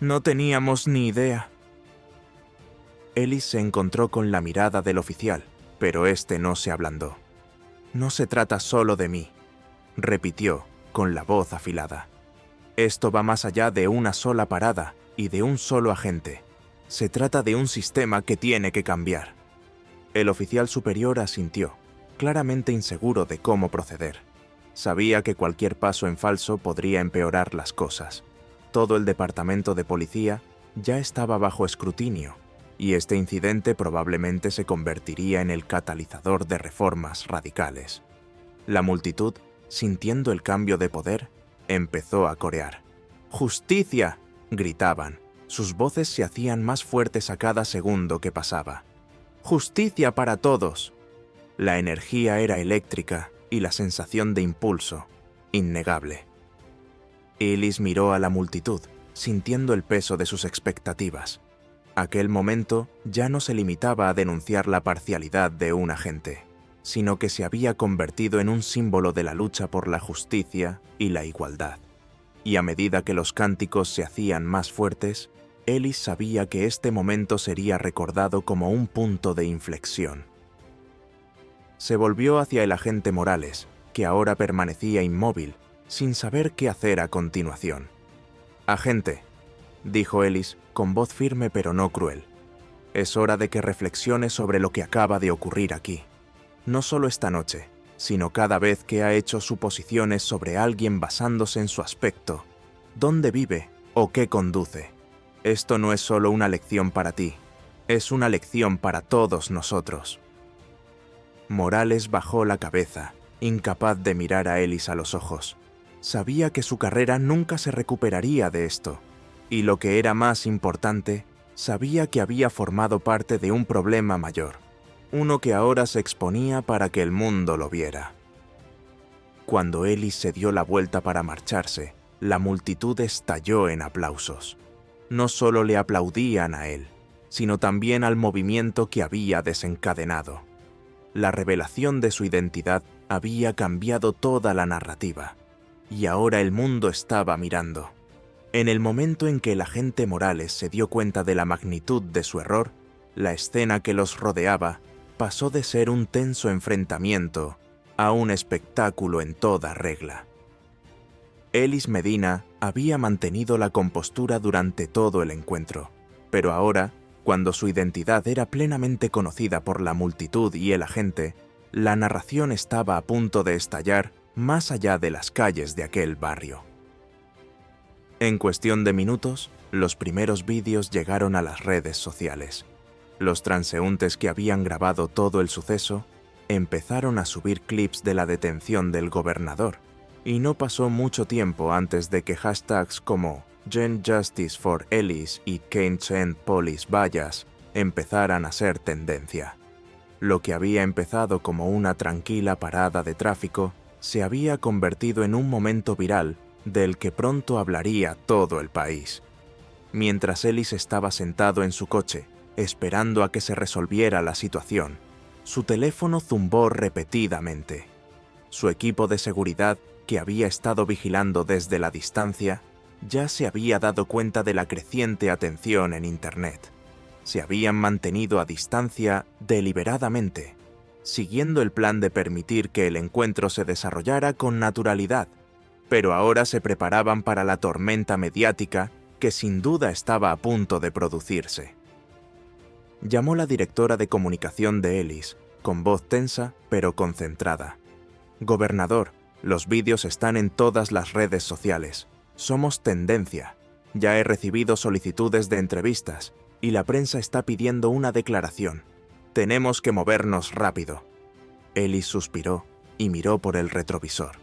«No teníamos ni idea». Ellis se encontró con la mirada del oficial, pero este no se ablandó. «No se trata solo de mí», repitió, con la voz afilada. «Esto va más allá de una sola parada y de un solo agente. Se trata de un sistema que tiene que cambiar». El oficial superior asintió, claramente inseguro de cómo proceder. Sabía que cualquier paso en falso podría empeorar las cosas. Todo el departamento de policía ya estaba bajo escrutinio, y este incidente probablemente se convertiría en el catalizador de reformas radicales. La multitud, sintiendo el cambio de poder, empezó a corear. «¡Justicia!», gritaban. Sus voces se hacían más fuertes a cada segundo que pasaba. «¡Justicia para todos!». La energía era eléctrica y la sensación de impulso, innegable. Ellis miró a la multitud, sintiendo el peso de sus expectativas. Aquel momento ya no se limitaba a denunciar la parcialidad de un agente, sino que se había convertido en un símbolo de la lucha por la justicia y la igualdad. Y a medida que los cánticos se hacían más fuertes, Ellis sabía que este momento sería recordado como un punto de inflexión. Se volvió hacia el agente Morales, que ahora permanecía inmóvil, sin saber qué hacer a continuación. «Agente», dijo Ellis con voz firme pero no cruel, «es hora de que reflexione sobre lo que acaba de ocurrir aquí. No solo esta noche, sino cada vez que ha hecho suposiciones sobre alguien basándose en su aspecto, dónde vive o qué conduce. Esto no es solo una lección para ti, es una lección para todos nosotros». Morales bajó la cabeza, incapaz de mirar a Ellis a los ojos. Sabía que su carrera nunca se recuperaría de esto, y lo que era más importante, sabía que había formado parte de un problema mayor, uno que ahora se exponía para que el mundo lo viera. Cuando Ellis se dio la vuelta para marcharse, la multitud estalló en aplausos. No solo le aplaudían a él, sino también al movimiento que había desencadenado. La revelación de su identidad había cambiado toda la narrativa, y ahora el mundo estaba mirando. En el momento en que el agente Morales se dio cuenta de la magnitud de su error, la escena que los rodeaba pasó de ser un tenso enfrentamiento a un espectáculo en toda regla. Ellis Medina había mantenido la compostura durante todo el encuentro, pero ahora, cuando su identidad era plenamente conocida por la multitud y el agente, la narración estaba a punto de estallar más allá de las calles de aquel barrio. En cuestión de minutos, los primeros vídeos llegaron a las redes sociales. Los transeúntes que habían grabado todo el suceso empezaron a subir clips de la detención del gobernador, y no pasó mucho tiempo antes de que hashtags como Gen Justice for Ellis y Can't Send Police Bias empezaran a ser tendencia. Lo que había empezado como una tranquila parada de tráfico se había convertido en un momento viral del que pronto hablaría todo el país. Mientras Ellis estaba sentado en su coche, esperando a que se resolviera la situación, su teléfono zumbó repetidamente. Su equipo de seguridad, que había estado vigilando desde la distancia, ya se había dado cuenta de la creciente atención en Internet. Se habían mantenido a distancia deliberadamente, siguiendo el plan de permitir que el encuentro se desarrollara con naturalidad, pero ahora se preparaban para la tormenta mediática que sin duda estaba a punto de producirse. Llamó la directora de comunicación de Ellis, con voz tensa pero concentrada. «Gobernador, los vídeos están en todas las redes sociales. Somos tendencia. Ya he recibido solicitudes de entrevistas y la prensa está pidiendo una declaración. Tenemos que movernos rápido». Ellis suspiró y miró por el retrovisor.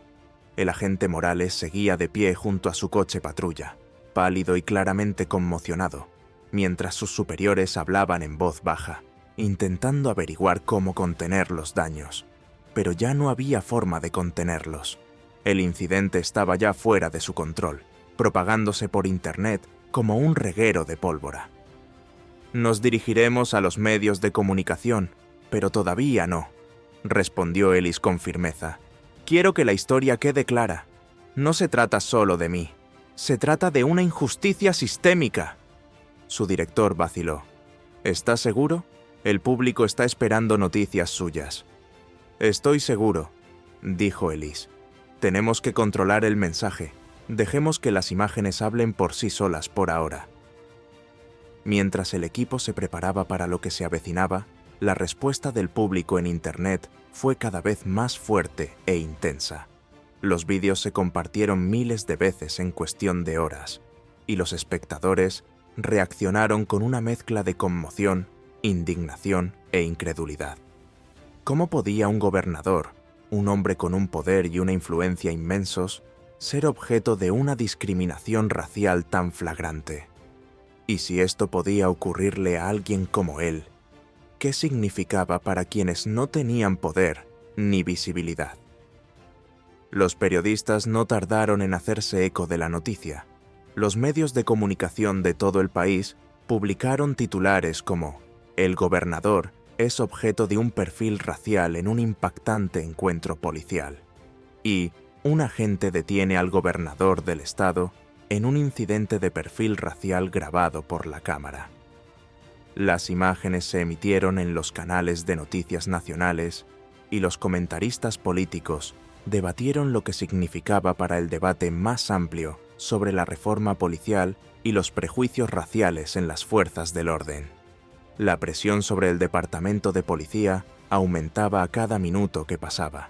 El agente Morales seguía de pie junto a su coche patrulla, pálido y claramente conmocionado, mientras sus superiores hablaban en voz baja, intentando averiguar cómo contener los daños. Pero ya no había forma de contenerlos. El incidente estaba ya fuera de su control, propagándose por Internet como un reguero de pólvora. «Nos dirigiremos a los medios de comunicación, pero todavía no», respondió Ellis con firmeza. «Quiero que la historia quede clara. No se trata solo de mí. Se trata de una injusticia sistémica». Su director vaciló. «¿Estás seguro? El público está esperando noticias suyas». «Estoy seguro», dijo Ellis. «Tenemos que controlar el mensaje. Dejemos que las imágenes hablen por sí solas por ahora». Mientras el equipo se preparaba para lo que se avecinaba, la respuesta del público en Internet fue cada vez más fuerte e intensa. Los vídeos se compartieron miles de veces en cuestión de horas, y los espectadores reaccionaron con una mezcla de conmoción, indignación e incredulidad. ¿Cómo podía un gobernador, un hombre con un poder y una influencia inmensos, ser objeto de una discriminación racial tan flagrante? Y si esto podía ocurrirle a alguien como él, ¿qué significaba para quienes no tenían poder ni visibilidad? Los periodistas no tardaron en hacerse eco de la noticia. Los medios de comunicación de todo el país publicaron titulares como «El gobernador es objeto de un perfil racial en un impactante encuentro policial» y «Un agente detiene al gobernador del estado en un incidente de perfil racial grabado por la cámara». Las imágenes se emitieron en los canales de noticias nacionales y los comentaristas políticos debatieron lo que significaba para el debate más amplio sobre la reforma policial y los prejuicios raciales en las fuerzas del orden. La presión sobre el departamento de policía aumentaba a cada minuto que pasaba.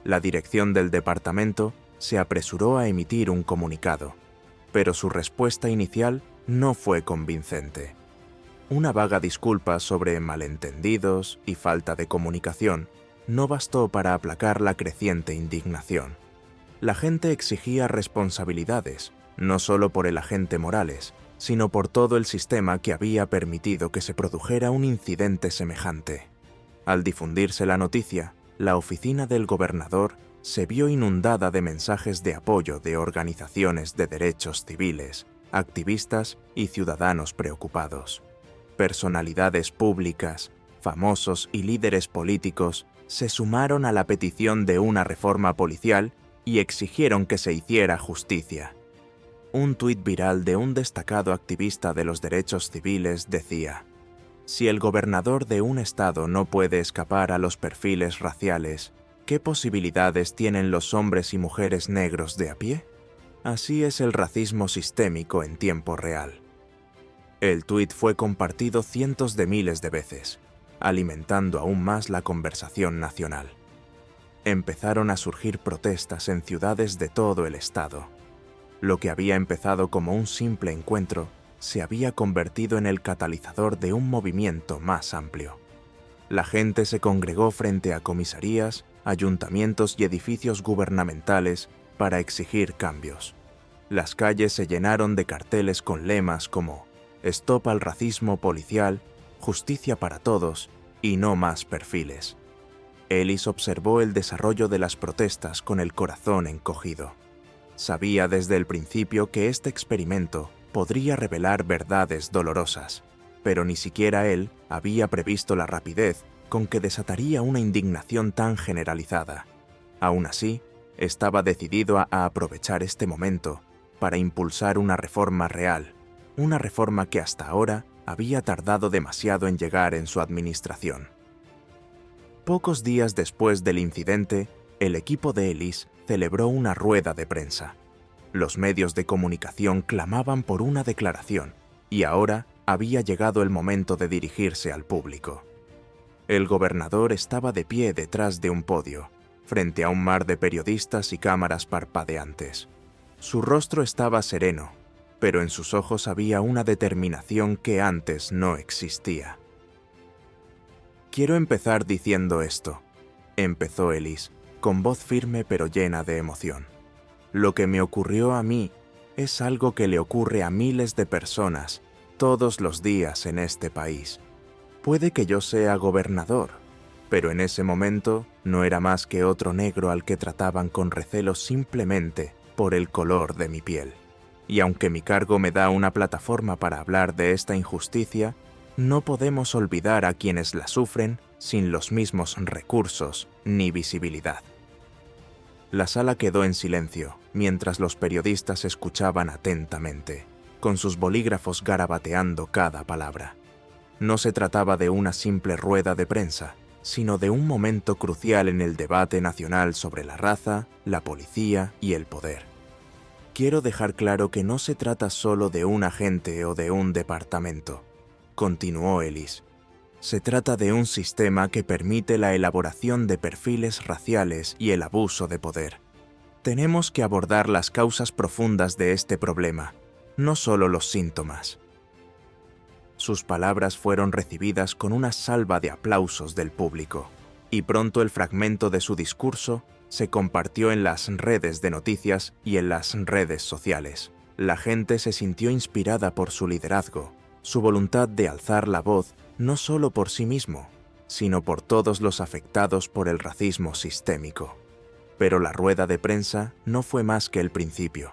La dirección del departamento se apresuró a emitir un comunicado, pero su respuesta inicial no fue convincente. Una vaga disculpa sobre malentendidos y falta de comunicación no bastó para aplacar la creciente indignación. La gente exigía responsabilidades, no solo por el agente Morales, sino por todo el sistema que había permitido que se produjera un incidente semejante. Al difundirse la noticia, la oficina del gobernador se vio inundada de mensajes de apoyo de organizaciones de derechos civiles, activistas y ciudadanos preocupados. Personalidades públicas, famosos y líderes políticos se sumaron a la petición de una reforma policial y exigieron que se hiciera justicia. Un tuit viral de un destacado activista de los derechos civiles decía: si el gobernador de un estado no puede escapar a los perfiles raciales, ¿qué posibilidades tienen los hombres y mujeres negros de a pie? Así es el racismo sistémico en tiempo real. El tuit fue compartido cientos de miles de veces, alimentando aún más la conversación nacional. Empezaron a surgir protestas en ciudades de todo el estado. Lo que había empezado como un simple encuentro se había convertido en el catalizador de un movimiento más amplio. La gente se congregó frente a comisarías, ayuntamientos y edificios gubernamentales para exigir cambios. Las calles se llenaron de carteles con lemas como «Stop al racismo policial», «Justicia para todos» y «No más perfiles». Ellis observó el desarrollo de las protestas con el corazón encogido. Sabía desde el principio que este experimento podría revelar verdades dolorosas, pero ni siquiera él había previsto la rapidez con que desataría una indignación tan generalizada. Aún así, estaba decidido a aprovechar este momento para impulsar una reforma real, una reforma que hasta ahora había tardado demasiado en llegar en su administración. Pocos días después del incidente, el equipo de Ellis celebró una rueda de prensa. Los medios de comunicación clamaban por una declaración, y ahora había llegado el momento de dirigirse al público. El gobernador estaba de pie detrás de un podio, frente a un mar de periodistas y cámaras parpadeantes. Su rostro estaba sereno, pero en sus ojos había una determinación que antes no existía. «Quiero empezar diciendo esto», empezó Ellis, con voz firme pero llena de emoción. «Lo que me ocurrió a mí es algo que le ocurre a miles de personas todos los días en este país. Puede que yo sea gobernador, pero en ese momento no era más que otro negro al que trataban con recelo simplemente por el color de mi piel. Y aunque mi cargo me da una plataforma para hablar de esta injusticia, no podemos olvidar a quienes la sufren sin los mismos recursos ni visibilidad». La sala quedó en silencio mientras los periodistas escuchaban atentamente, con sus bolígrafos garabateando cada palabra. No se trataba de una simple rueda de prensa, sino de un momento crucial en el debate nacional sobre la raza, la policía y el poder. «Quiero dejar claro que no se trata solo de un agente o de un departamento», continuó Ellis. «Se trata de un sistema que permite la elaboración de perfiles raciales y el abuso de poder. Tenemos que abordar las causas profundas de este problema, no solo los síntomas». Sus palabras fueron recibidas con una salva de aplausos del público, y pronto el fragmento de su discurso se compartió en las redes de noticias y en las redes sociales. La gente se sintió inspirada por su liderazgo, su voluntad de alzar la voz no solo por sí mismo, sino por todos los afectados por el racismo sistémico. Pero la rueda de prensa no fue más que el principio.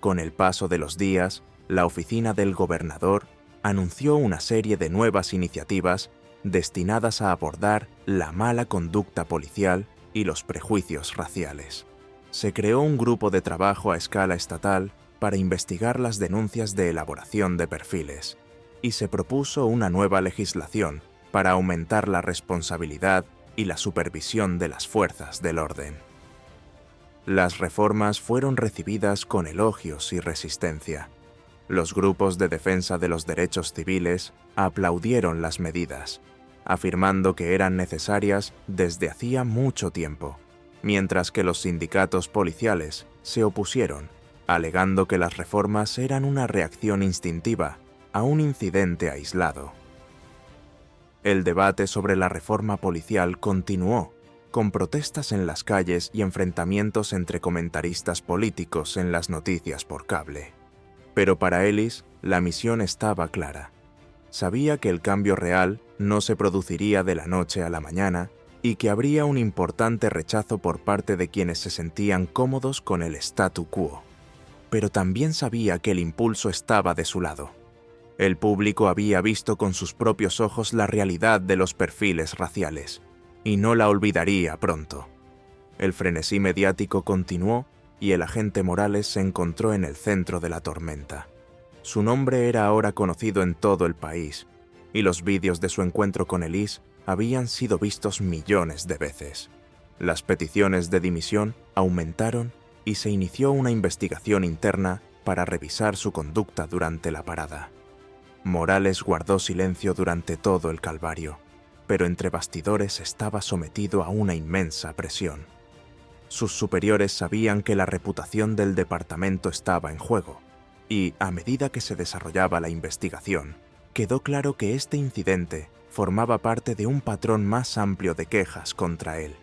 Con el paso de los días, la oficina del gobernador anunció una serie de nuevas iniciativas destinadas a abordar la mala conducta policial y los prejuicios raciales. Se creó un grupo de trabajo a escala estatal para investigar las denuncias de elaboración de perfiles, y se propuso una nueva legislación para aumentar la responsabilidad y la supervisión de las fuerzas del orden. Las reformas fueron recibidas con elogios y resistencia. Los grupos de defensa de los derechos civiles aplaudieron las medidas, afirmando que eran necesarias desde hacía mucho tiempo, mientras que los sindicatos policiales se opusieron, alegando que las reformas eran una reacción instintiva a un incidente aislado. El debate sobre la reforma policial continuó, con protestas en las calles y enfrentamientos entre comentaristas políticos en las noticias por cable. Pero para Ellis, la misión estaba clara. Sabía que el cambio real no se produciría de la noche a la mañana y que habría un importante rechazo por parte de quienes se sentían cómodos con el statu quo. Pero también sabía que el impulso estaba de su lado. El público había visto con sus propios ojos la realidad de los perfiles raciales, y no la olvidaría pronto. El frenesí mediático continuó y el agente Morales se encontró en el centro de la tormenta. Su nombre era ahora conocido en todo el país, y los vídeos de su encuentro con Elise habían sido vistos millones de veces. Las peticiones de dimisión aumentaron y se inició una investigación interna para revisar su conducta durante la parada. Morales guardó silencio durante todo el calvario, pero entre bastidores estaba sometido a una inmensa presión. Sus superiores sabían que la reputación del departamento estaba en juego, y a medida que se desarrollaba la investigación, quedó claro que este incidente formaba parte de un patrón más amplio de quejas contra él.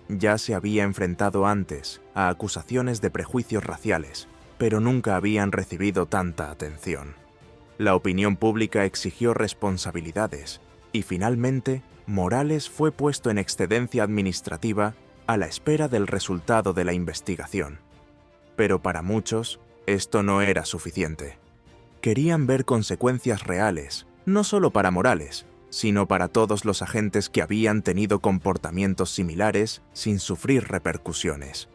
Ya se había enfrentado antes a acusaciones de prejuicios raciales, pero nunca habían recibido tanta atención. La opinión pública exigió responsabilidades y finalmente Morales fue puesto en excedencia administrativa a la espera del resultado de la investigación. Pero para muchos, esto no era suficiente. Querían ver consecuencias reales, no solo para Morales, sino para todos los agentes que habían tenido comportamientos similares sin sufrir repercusiones.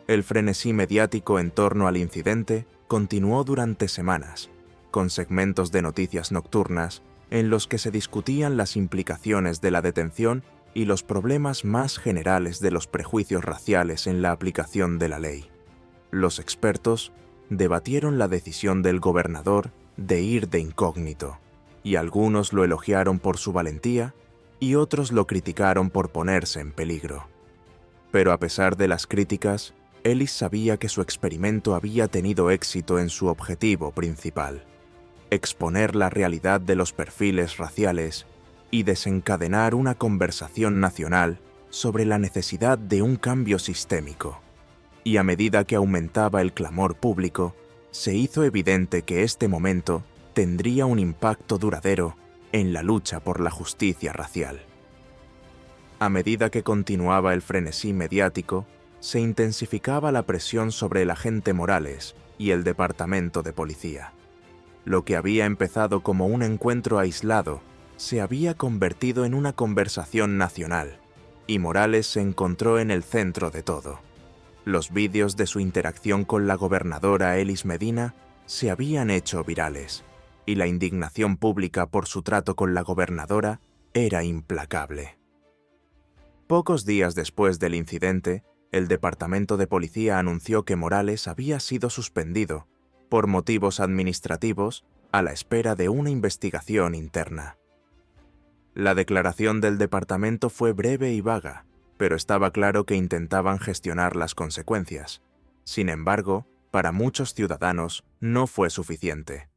El frenesí mediático en torno al incidente continuó durante semanas, con segmentos de noticias nocturnas en los que se discutían las implicaciones de la detención y los problemas más generales de los prejuicios raciales en la aplicación de la ley. Los expertos debatieron la decisión del gobernador de ir de incógnito, y algunos lo elogiaron por su valentía y otros lo criticaron por ponerse en peligro. Pero a pesar de las críticas, Ellis sabía que su experimento había tenido éxito en su objetivo principal: exponer la realidad de los perfiles raciales y desencadenar una conversación nacional sobre la necesidad de un cambio sistémico. Y a medida que aumentaba el clamor público, se hizo evidente que este momento tendría un impacto duradero en la lucha por la justicia racial. A medida que continuaba el frenesí mediático, se intensificaba la presión sobre el agente Morales y el departamento de policía. Lo que había empezado como un encuentro aislado se había convertido en una conversación nacional, y Morales se encontró en el centro de todo. Los vídeos de su interacción con la gobernadora Elise Medina se habían hecho virales, y la indignación pública por su trato con la gobernadora era implacable. Pocos días después del incidente, el departamento de policía anunció que Morales había sido suspendido por motivos administrativos a la espera de una investigación interna. La declaración del departamento fue breve y vaga, pero estaba claro que intentaban gestionar las consecuencias. Sin embargo, para muchos ciudadanos no fue suficiente.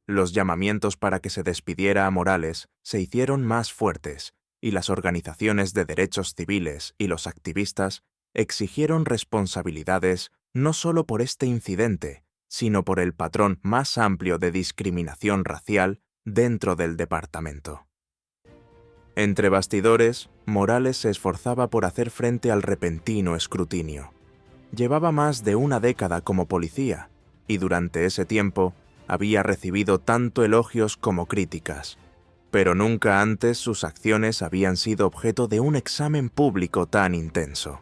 Los llamamientos para que se despidiera a Morales se hicieron más fuertes, y las organizaciones de derechos civiles y los activistas exigieron responsabilidades no solo por este incidente, sino por el patrón más amplio de discriminación racial dentro del departamento. Entre bastidores, Morales se esforzaba por hacer frente al repentino escrutinio. Llevaba más de una década como policía, y durante ese tiempo había recibido tanto elogios como críticas, pero nunca antes sus acciones habían sido objeto de un examen público tan intenso.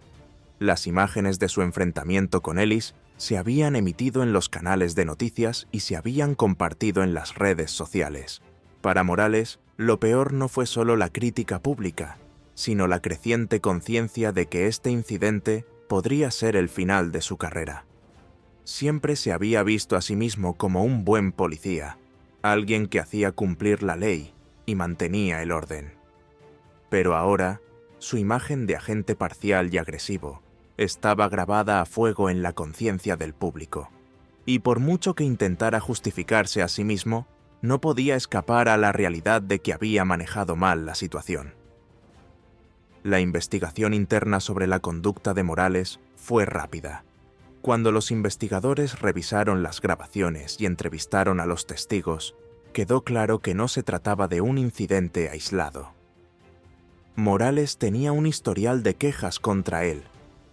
Las imágenes de su enfrentamiento con Ellis se habían emitido en los canales de noticias y se habían compartido en las redes sociales. Para Morales, lo peor no fue solo la crítica pública, sino la creciente conciencia de que este incidente podría ser el final de su carrera. Siempre se había visto a sí mismo como un buen policía, alguien que hacía cumplir la ley y mantenía el orden. Pero ahora, su imagen de agente parcial y agresivo estaba grabada a fuego en la conciencia del público, y por mucho que intentara justificarse a sí mismo, no podía escapar a la realidad de que había manejado mal la situación. La investigación interna sobre la conducta de Morales fue rápida. Cuando los investigadores revisaron las grabaciones y entrevistaron a los testigos, quedó claro que no se trataba de un incidente aislado. Morales tenía un historial de quejas contra él.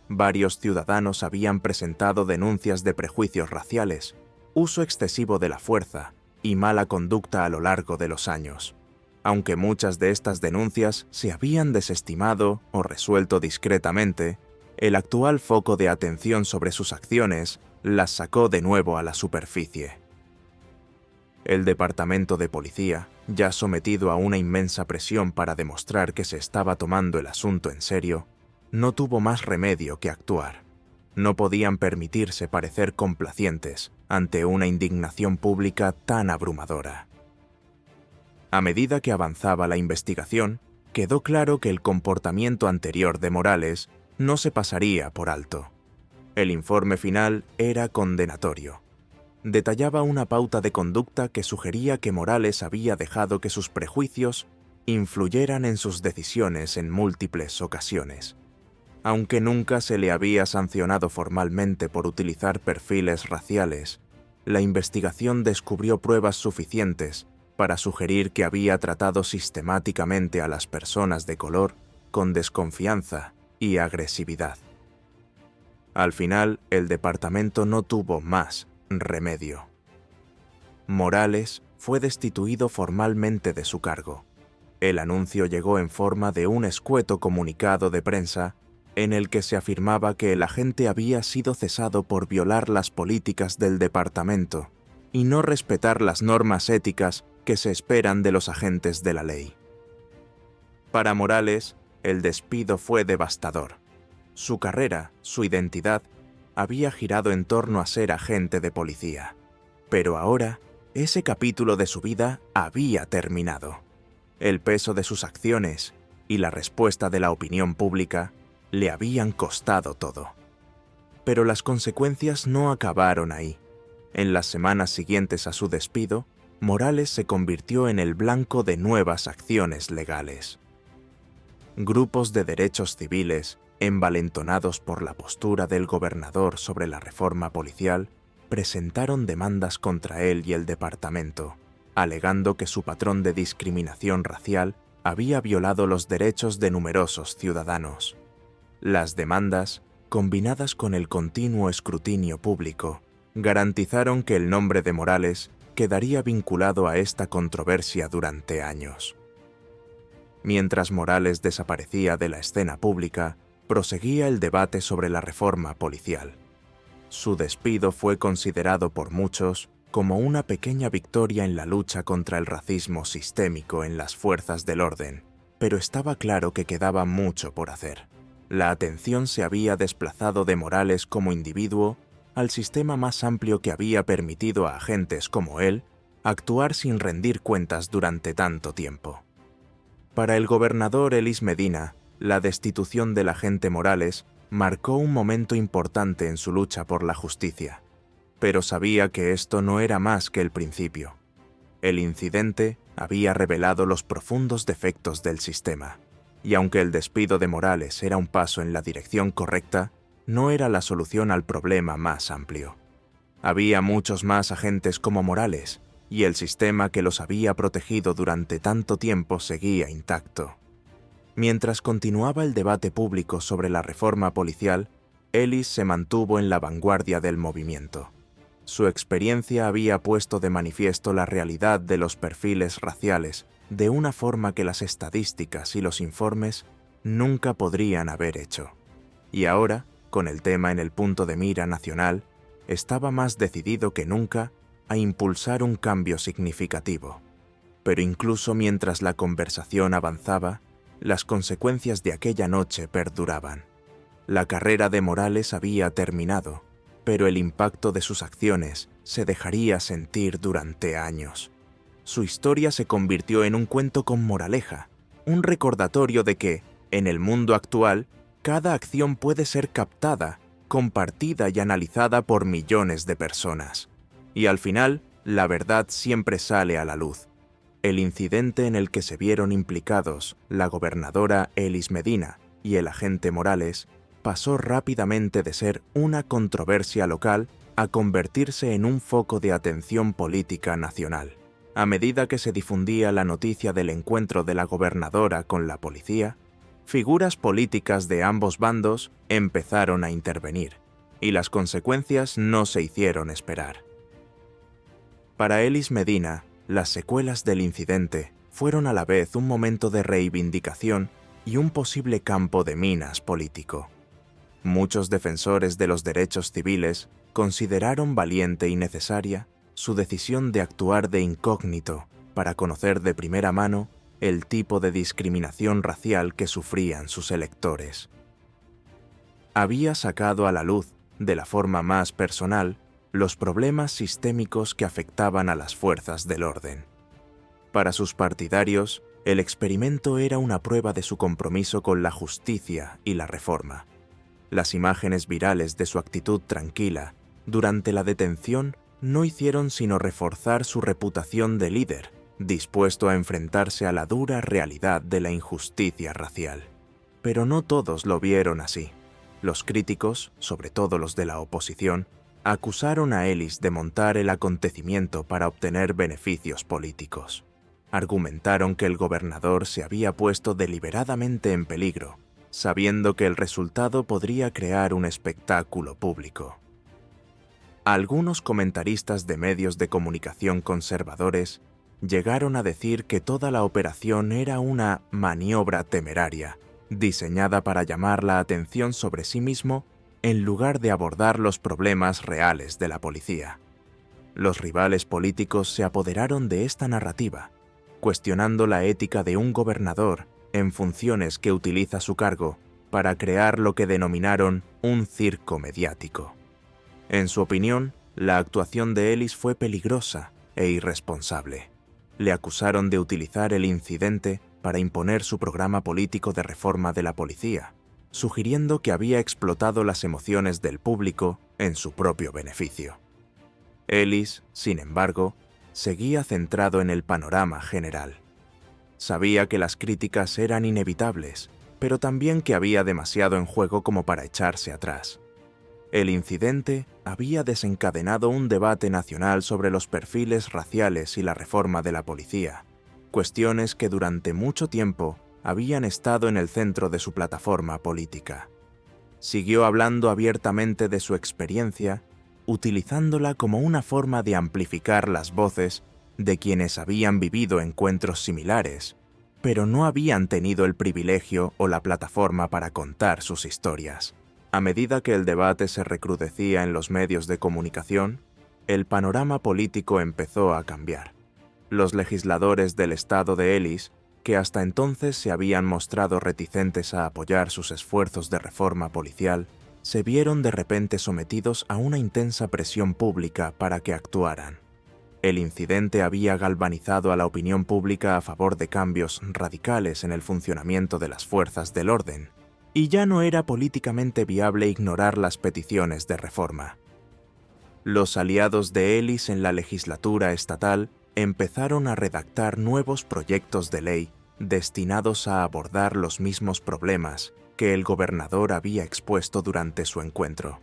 Varios ciudadanos habían presentado denuncias de prejuicios raciales, uso excesivo de la fuerza y mala conducta a lo largo de los años. Aunque muchas de estas denuncias se habían desestimado o resuelto discretamente, el actual foco de atención sobre sus acciones las sacó de nuevo a la superficie. El departamento de policía, ya sometido a una inmensa presión para demostrar que se estaba tomando el asunto en serio, no tuvo más remedio que actuar. No podían permitirse parecer complacientes ante una indignación pública tan abrumadora. A medida que avanzaba la investigación, quedó claro que el comportamiento anterior de Morales no se pasaría por alto. El informe final era condenatorio. Detallaba una pauta de conducta que sugería que Morales había dejado que sus prejuicios influyeran en sus decisiones en múltiples ocasiones. Aunque nunca se le había sancionado formalmente por utilizar perfiles raciales, la investigación descubrió pruebas suficientes para sugerir que había tratado sistemáticamente a las personas de color con desconfianza y agresividad. Al final, el departamento no tuvo más remedio. Morales fue destituido formalmente de su cargo. El anuncio llegó en forma de un escueto comunicado de prensa en el que se afirmaba que el agente había sido cesado por violar las políticas del departamento y no respetar las normas éticas que se esperan de los agentes de la ley. Para Morales, el despido fue devastador. Su carrera, su identidad, había girado en torno a ser agente de policía. Pero ahora, ese capítulo de su vida había terminado. El peso de sus acciones y la respuesta de la opinión pública le habían costado todo. Pero las consecuencias no acabaron ahí. En las semanas siguientes a su despido, Morales se convirtió en el blanco de nuevas acciones legales. Grupos de derechos civiles, envalentonados por la postura del gobernador sobre la reforma policial, presentaron demandas contra él y el departamento, alegando que su patrón de discriminación racial había violado los derechos de numerosos ciudadanos. Las demandas, combinadas con el continuo escrutinio público, garantizaron que el nombre de Morales quedaría vinculado a esta controversia durante años. Mientras Morales desaparecía de la escena pública, proseguía el debate sobre la reforma policial. Su despido fue considerado por muchos como una pequeña victoria en la lucha contra el racismo sistémico en las fuerzas del orden, pero estaba claro que quedaba mucho por hacer. La atención se había desplazado de Morales como individuo al sistema más amplio que había permitido a agentes como él actuar sin rendir cuentas durante tanto tiempo. Para el gobernador Elis Medina, la destitución del agente Morales marcó un momento importante en su lucha por la justicia, pero sabía que esto no era más que el principio. El incidente había revelado los profundos defectos del sistema, y aunque el despido de Morales era un paso en la dirección correcta, no era la solución al problema más amplio. Había muchos más agentes como Morales, y el sistema que los había protegido durante tanto tiempo seguía intacto. Mientras continuaba el debate público sobre la reforma policial, Elis se mantuvo en la vanguardia del movimiento. Su experiencia había puesto de manifiesto la realidad de los perfiles raciales de una forma que las estadísticas y los informes nunca podrían haber hecho. Y ahora, con el tema en el punto de mira nacional, estaba más decidido que nunca a impulsar un cambio significativo. Pero incluso mientras la conversación avanzaba, las consecuencias de aquella noche perduraban. La carrera de Morales había terminado, pero el impacto de sus acciones se dejaría sentir durante años. Su historia se convirtió en un cuento con moraleja, un recordatorio de que, en el mundo actual, cada acción puede ser captada, compartida y analizada por millones de personas. Y al final, la verdad siempre sale a la luz. El incidente en el que se vieron implicados la gobernadora Elis Medina y el agente Morales pasó rápidamente de ser una controversia local a convertirse en un foco de atención política nacional. A medida que se difundía la noticia del encuentro de la gobernadora con la policía, figuras políticas de ambos bandos empezaron a intervenir, y las consecuencias no se hicieron esperar. Para Elis Medina, las secuelas del incidente fueron a la vez un momento de reivindicación y un posible campo de minas político. Muchos defensores de los derechos civiles consideraron valiente y necesaria su decisión de actuar de incógnito para conocer de primera mano el tipo de discriminación racial que sufrían sus electores. Había sacado a la luz, de la forma más personal, los problemas sistémicos que afectaban a las fuerzas del orden. Para sus partidarios, el experimento era una prueba de su compromiso con la justicia y la reforma. Las imágenes virales de su actitud tranquila durante la detención no hicieron sino reforzar su reputación de líder, dispuesto a enfrentarse a la dura realidad de la injusticia racial. Pero no todos lo vieron así. Los críticos, sobre todo los de la oposición, acusaron a Ellis de montar el acontecimiento para obtener beneficios políticos. Argumentaron que el gobernador se había puesto deliberadamente en peligro, sabiendo que el resultado podría crear un espectáculo público. Algunos comentaristas de medios de comunicación conservadores llegaron a decir que toda la operación era una maniobra temeraria, diseñada para llamar la atención sobre sí mismo en lugar de abordar los problemas reales de la policía. Los rivales políticos se apoderaron de esta narrativa, cuestionando la ética de un gobernador en funciones que utiliza su cargo para crear lo que denominaron un circo mediático. En su opinión, la actuación de Ellis fue peligrosa e irresponsable. Le acusaron de utilizar el incidente para imponer su programa político de reforma de la policía, sugiriendo que había explotado las emociones del público en su propio beneficio. Ellis, sin embargo, seguía centrado en el panorama general. Sabía que las críticas eran inevitables, pero también que había demasiado en juego como para echarse atrás. El incidente había desencadenado un debate nacional sobre los perfiles raciales y la reforma de la policía, cuestiones que durante mucho tiempo habían estado en el centro de su plataforma política. Siguió hablando abiertamente de su experiencia, utilizándola como una forma de amplificar las voces de quienes habían vivido encuentros similares, pero no habían tenido el privilegio o la plataforma para contar sus historias. A medida que el debate se recrudecía en los medios de comunicación, el panorama político empezó a cambiar. Los legisladores del estado de Ellis, que hasta entonces se habían mostrado reticentes a apoyar sus esfuerzos de reforma policial, se vieron de repente sometidos a una intensa presión pública para que actuaran. El incidente había galvanizado a la opinión pública a favor de cambios radicales en el funcionamiento de las fuerzas del orden, y ya no era políticamente viable ignorar las peticiones de reforma. Los aliados de Ellis en la legislatura estatal empezaron a redactar nuevos proyectos de ley destinados a abordar los mismos problemas que el gobernador había expuesto durante su encuentro.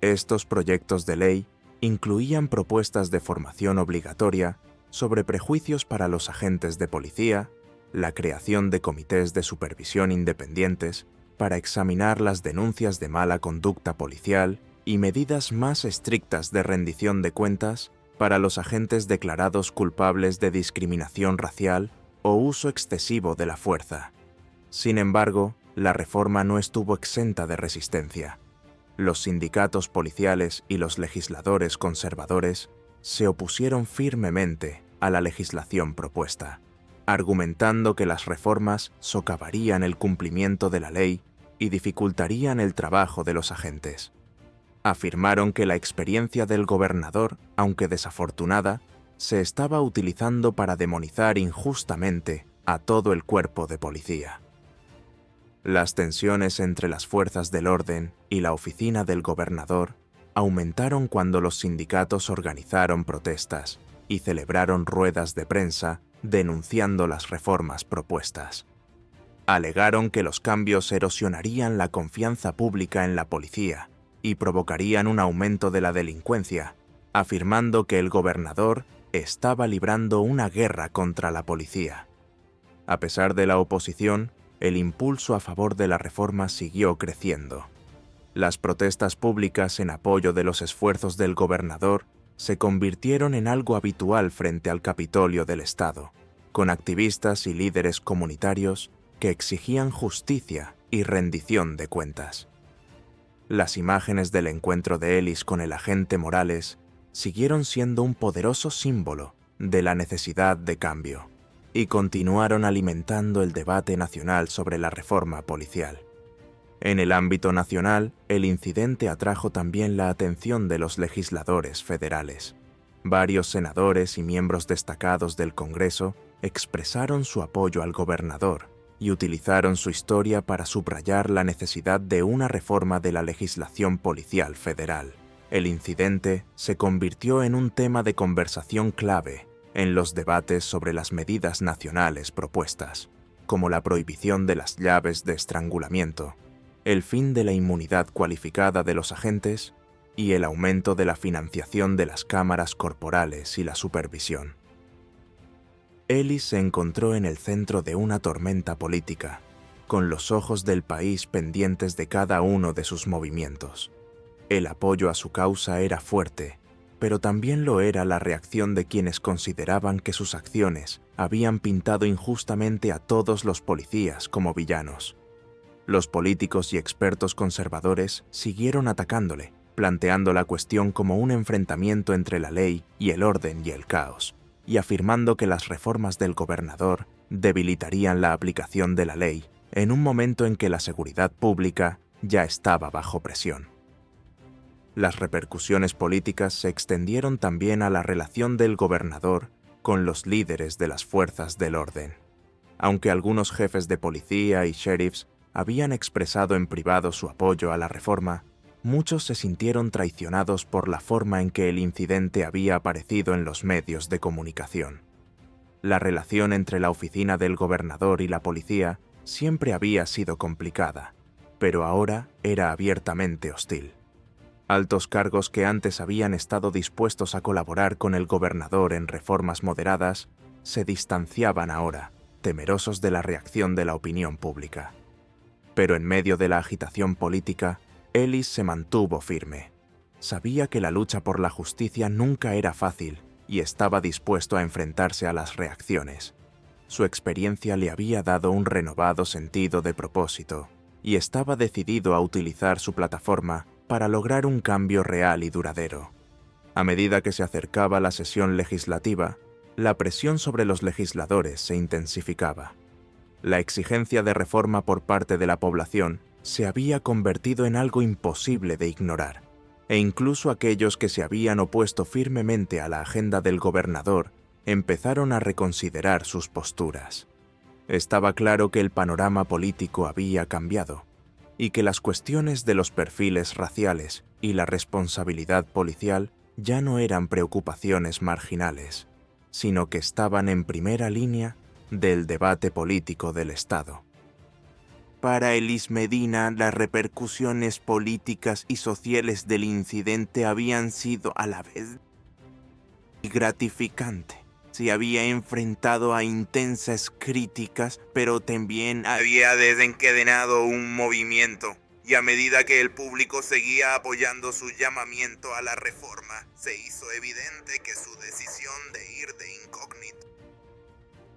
Estos proyectos de ley incluían propuestas de formación obligatoria sobre prejuicios para los agentes de policía, la creación de comités de supervisión independientes para examinar las denuncias de mala conducta policial y medidas más estrictas de rendición de cuentas para los agentes declarados culpables de discriminación racial o uso excesivo de la fuerza. Sin embargo, la reforma no estuvo exenta de resistencia. Los sindicatos policiales y los legisladores conservadores se opusieron firmemente a la legislación propuesta, argumentando que las reformas socavarían el cumplimiento de la ley y dificultarían el trabajo de los agentes. Afirmaron que la experiencia del gobernador, aunque desafortunada, se estaba utilizando para demonizar injustamente a todo el cuerpo de policía. Las tensiones entre las fuerzas del orden y la oficina del gobernador aumentaron cuando los sindicatos organizaron protestas y celebraron ruedas de prensa denunciando las reformas propuestas. Alegaron que los cambios erosionarían la confianza pública en la policía y provocarían un aumento de la delincuencia, afirmando que el gobernador estaba librando una guerra contra la policía. A pesar de la oposición, el impulso a favor de la reforma siguió creciendo. Las protestas públicas en apoyo de los esfuerzos del gobernador se convirtieron en algo habitual frente al Capitolio del Estado, con activistas y líderes comunitarios que exigían justicia y rendición de cuentas. Las imágenes del encuentro de Ellis con el agente Morales siguieron siendo un poderoso símbolo de la necesidad de cambio y continuaron alimentando el debate nacional sobre la reforma policial. En el ámbito nacional, el incidente atrajo también la atención de los legisladores federales. Varios senadores y miembros destacados del Congreso expresaron su apoyo al gobernador y utilizaron su historia para subrayar la necesidad de una reforma de la legislación policial federal. El incidente se convirtió en un tema de conversación clave en los debates sobre las medidas nacionales propuestas, como la prohibición de las llaves de estrangulamiento, el fin de la inmunidad cualificada de los agentes y el aumento de la financiación de las cámaras corporales y la supervisión. Ellis se encontró en el centro de una tormenta política, con los ojos del país pendientes de cada uno de sus movimientos. El apoyo a su causa era fuerte, pero también lo era la reacción de quienes consideraban que sus acciones habían pintado injustamente a todos los policías como villanos. Los políticos y expertos conservadores siguieron atacándole, planteando la cuestión como un enfrentamiento entre la ley y el orden y el caos, y afirmando que las reformas del gobernador debilitarían la aplicación de la ley en un momento en que la seguridad pública ya estaba bajo presión. Las repercusiones políticas se extendieron también a la relación del gobernador con los líderes de las fuerzas del orden. Aunque algunos jefes de policía y sheriffs habían expresado en privado su apoyo a la reforma, muchos se sintieron traicionados por la forma en que el incidente había aparecido en los medios de comunicación. La relación entre la oficina del gobernador y la policía siempre había sido complicada, pero ahora era abiertamente hostil. Altos cargos que antes habían estado dispuestos a colaborar con el gobernador en reformas moderadas se distanciaban ahora, temerosos de la reacción de la opinión pública. Pero en medio de la agitación política, Ellis se mantuvo firme. Sabía que la lucha por la justicia nunca era fácil y estaba dispuesto a enfrentarse a las reacciones. Su experiencia le había dado un renovado sentido de propósito y estaba decidido a utilizar su plataforma para lograr un cambio real y duradero. A medida que se acercaba la sesión legislativa, la presión sobre los legisladores se intensificaba. La exigencia de reforma por parte de la población se había convertido en algo imposible de ignorar, e incluso aquellos que se habían opuesto firmemente a la agenda del gobernador empezaron a reconsiderar sus posturas. Estaba claro que el panorama político había cambiado, y que las cuestiones de los perfiles raciales y la responsabilidad policial ya no eran preocupaciones marginales, sino que estaban en primera línea del debate político del Estado. Para Ellis Medina, las repercusiones políticas y sociales del incidente habían sido a la vez gratificante. Se había enfrentado a intensas críticas, pero también había desencadenado un movimiento. Y a medida que el público seguía apoyando su llamamiento a la reforma, se hizo evidente que su decisión de ir de incógnito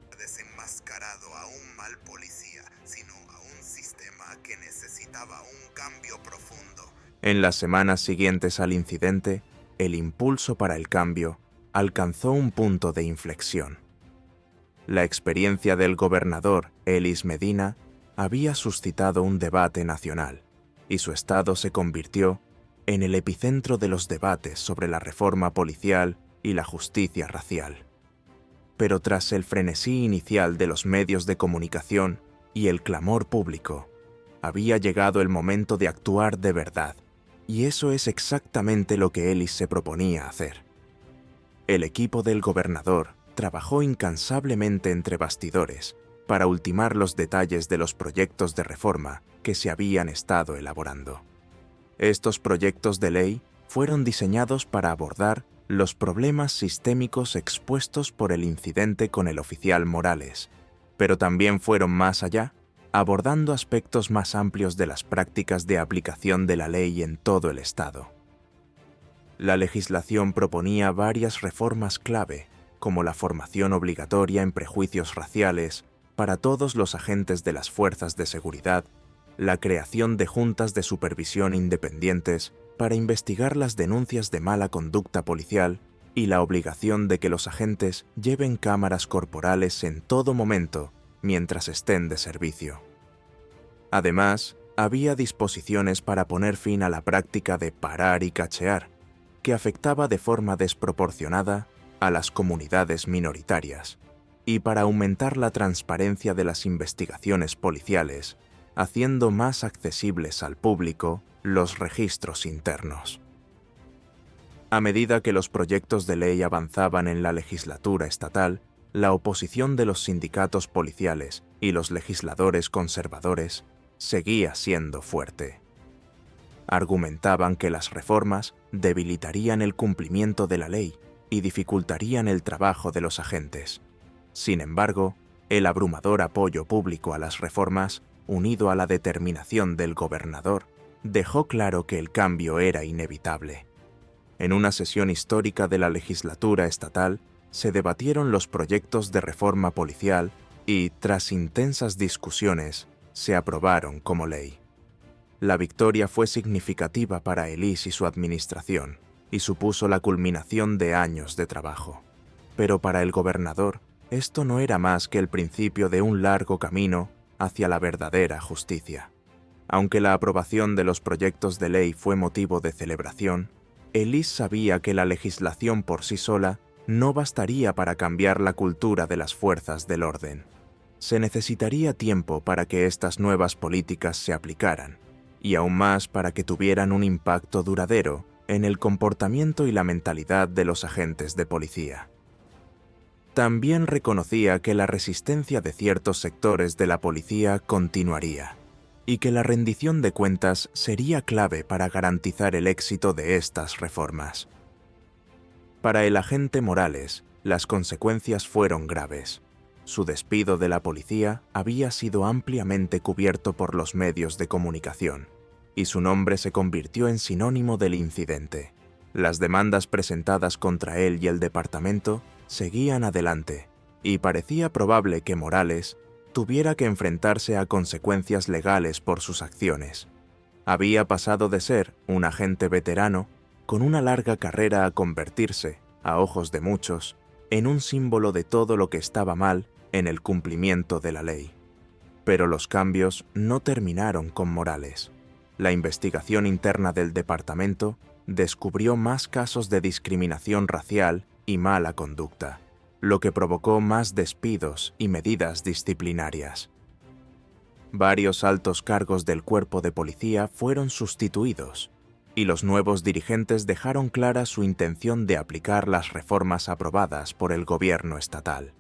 no desenmascarado a un mal policía, sino a un sistema que necesitaba un cambio profundo. En las semanas siguientes al incidente, el impulso para el cambio alcanzó un punto de inflexión. La experiencia del gobernador Ellis Medina había suscitado un debate nacional, y su estado se convirtió en el epicentro de los debates sobre la reforma policial y la justicia racial. Pero tras el frenesí inicial de los medios de comunicación y el clamor público, había llegado el momento de actuar de verdad, y eso es exactamente lo que Ellis se proponía hacer. El equipo del gobernador trabajó incansablemente entre bastidores para ultimar los detalles de los proyectos de reforma que se habían estado elaborando. Estos proyectos de ley fueron diseñados para abordar los problemas sistémicos expuestos por el incidente con el oficial Morales, pero también fueron más allá, abordando aspectos más amplios de las prácticas de aplicación de la ley en todo el Estado. La legislación proponía varias reformas clave, como la formación obligatoria en prejuicios raciales para todos los agentes de las fuerzas de seguridad la creación de juntas de supervisión independientes para investigar las denuncias de mala conducta policial y la obligación de que los agentes lleven cámaras corporales en todo momento mientras estén de servicio. Además, había disposiciones para poner fin a la práctica de parar y cachear, que afectaba de forma desproporcionada a las comunidades minoritarias, y para aumentar la transparencia de las investigaciones policiales, haciendo más accesibles al público los registros internos. A medida que los proyectos de ley avanzaban en la legislatura estatal, la oposición de los sindicatos policiales y los legisladores conservadores seguía siendo fuerte. Argumentaban que las reformas debilitarían el cumplimiento de la ley y dificultarían el trabajo de los agentes. Sin embargo, el abrumador apoyo público a las reformas, unido a la determinación del gobernador, dejó claro que el cambio era inevitable. En una sesión histórica de la legislatura estatal, se debatieron los proyectos de reforma policial y, tras intensas discusiones, se aprobaron como ley. La victoria fue significativa para Elis y su administración, y supuso la culminación de años de trabajo. Pero para el gobernador, esto no era más que el principio de un largo camino hacia la verdadera justicia. Aunque la aprobación de los proyectos de ley fue motivo de celebración, Elis sabía que la legislación por sí sola no bastaría para cambiar la cultura de las fuerzas del orden. Se necesitaría tiempo para que estas nuevas políticas se aplicaran, y aún más para que tuvieran un impacto duradero en el comportamiento y la mentalidad de los agentes de policía. También reconocía que la resistencia de ciertos sectores de la policía continuaría, y que la rendición de cuentas sería clave para garantizar el éxito de estas reformas. Para el agente Morales, las consecuencias fueron graves. Su despido de la policía había sido ampliamente cubierto por los medios de comunicación, y su nombre se convirtió en sinónimo del incidente. Las demandas presentadas contra él y el departamento seguían adelante, y parecía probable que Morales tuviera que enfrentarse a consecuencias legales por sus acciones. Había pasado de ser un agente veterano con una larga carrera a convertirse, a ojos de muchos, en un símbolo de todo lo que estaba mal en el cumplimiento de la ley. Pero los cambios no terminaron con Morales. La investigación interna del departamento descubrió más casos de discriminación racial y mala conducta, lo que provocó más despidos y medidas disciplinarias. Varios altos cargos del cuerpo de policía fueron sustituidos, y los nuevos dirigentes dejaron clara su intención de aplicar las reformas aprobadas por el gobierno estatal.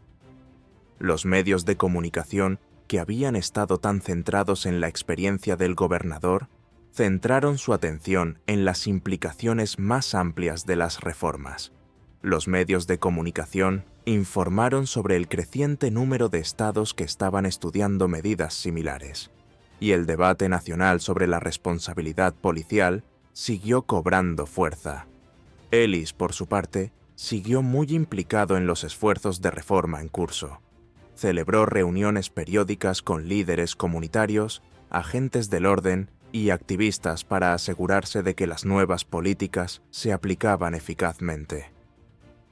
Los medios de comunicación, que habían estado tan centrados en la experiencia del gobernador, centraron su atención en las implicaciones más amplias de las reformas. Los medios de comunicación informaron sobre el creciente número de estados que estaban estudiando medidas similares, y el debate nacional sobre la responsabilidad policial siguió cobrando fuerza. Elis, por su parte, siguió muy implicado en los esfuerzos de reforma en curso. Celebró reuniones periódicas con líderes comunitarios, agentes del orden y activistas para asegurarse de que las nuevas políticas se aplicaban eficazmente.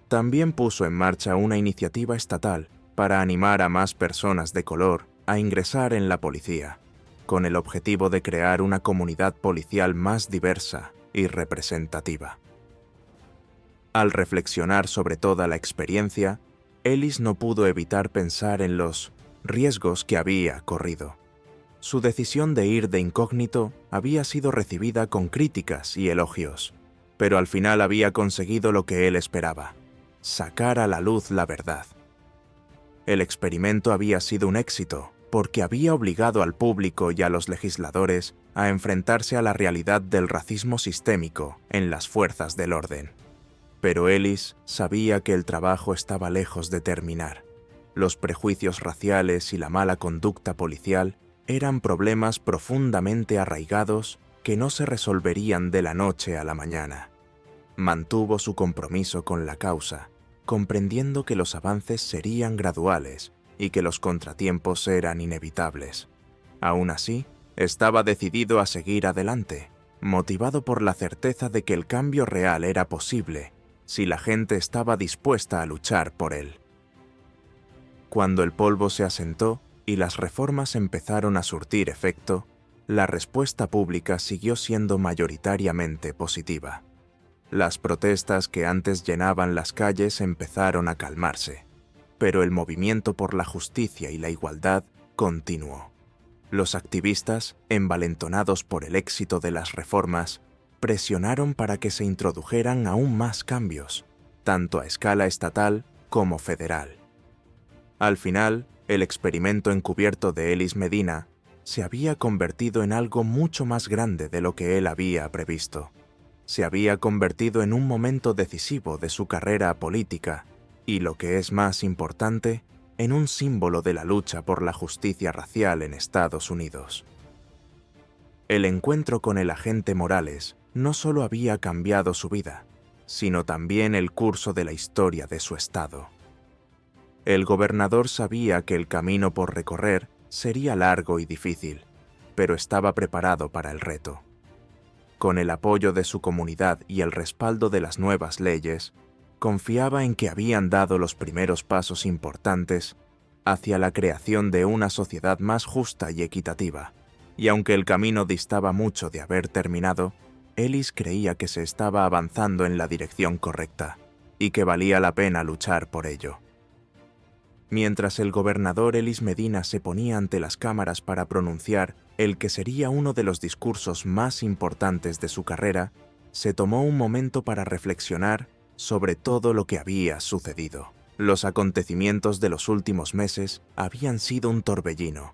También puso en marcha una iniciativa estatal para animar a más personas de color a ingresar en la policía, con el objetivo de crear una comunidad policial más diversa y representativa. Al reflexionar sobre toda la experiencia, Elis no pudo evitar pensar en los riesgos que había corrido. Su decisión de ir de incógnito había sido recibida con críticas y elogios, pero al final había conseguido lo que él esperaba: sacar a la luz la verdad. El experimento había sido un éxito porque había obligado al público y a los legisladores a enfrentarse a la realidad del racismo sistémico en las fuerzas del orden. Pero Elis sabía que el trabajo estaba lejos de terminar. Los prejuicios raciales y la mala conducta policial eran problemas profundamente arraigados que no se resolverían de la noche a la mañana. Mantuvo su compromiso con la causa, comprendiendo que los avances serían graduales y que los contratiempos eran inevitables. Aún así, Estaba decidido a seguir adelante, motivado por la certeza de que el cambio real era posible si la gente estaba dispuesta a luchar por él. Cuando el polvo se asentó y las reformas empezaron a surtir efecto, la respuesta pública siguió siendo mayoritariamente positiva. Las protestas que antes llenaban las calles empezaron a calmarse, pero el movimiento por la justicia y la igualdad continuó. Los activistas, envalentonados por el éxito de las reformas, presionaron para que se introdujeran aún más cambios, tanto a escala estatal como federal. Al final, el experimento encubierto de Ellis Medina se había convertido en algo mucho más grande de lo que él había previsto. Se había convertido en un momento decisivo de su carrera política y, lo que es más importante, en un símbolo de la lucha por la justicia racial en Estados Unidos. El encuentro con el agente Morales no solo había cambiado su vida, sino también el curso de la historia de su estado. El gobernador sabía que el camino por recorrer sería largo y difícil, pero estaba preparado para el reto. Con el apoyo de su comunidad y el respaldo de las nuevas leyes, confiaba en que habían dado los primeros pasos importantes hacia la creación de una sociedad más justa y equitativa, y aunque el camino distaba mucho de haber terminado, Ellis creía que se estaba avanzando en la dirección correcta y que valía la pena luchar por ello. Mientras el gobernador Ellis Medina se ponía ante las cámaras para pronunciar el que sería uno de los discursos más importantes de su carrera, se tomó un momento para reflexionar sobre todo lo que había sucedido. Los acontecimientos de los últimos meses habían sido un torbellino.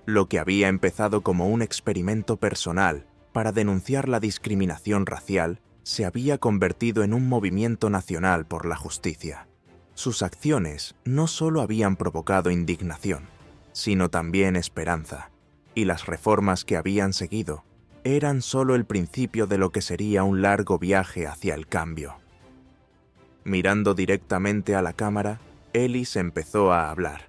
Lo que había empezado como un experimento personal para denunciar la discriminación racial se había convertido en un movimiento nacional por la justicia. Sus acciones no solo habían provocado indignación, sino también esperanza, y las reformas que habían seguido eran solo el principio de lo que sería un largo viaje hacia el cambio. Mirando directamente a la cámara, Ellis empezó a hablar.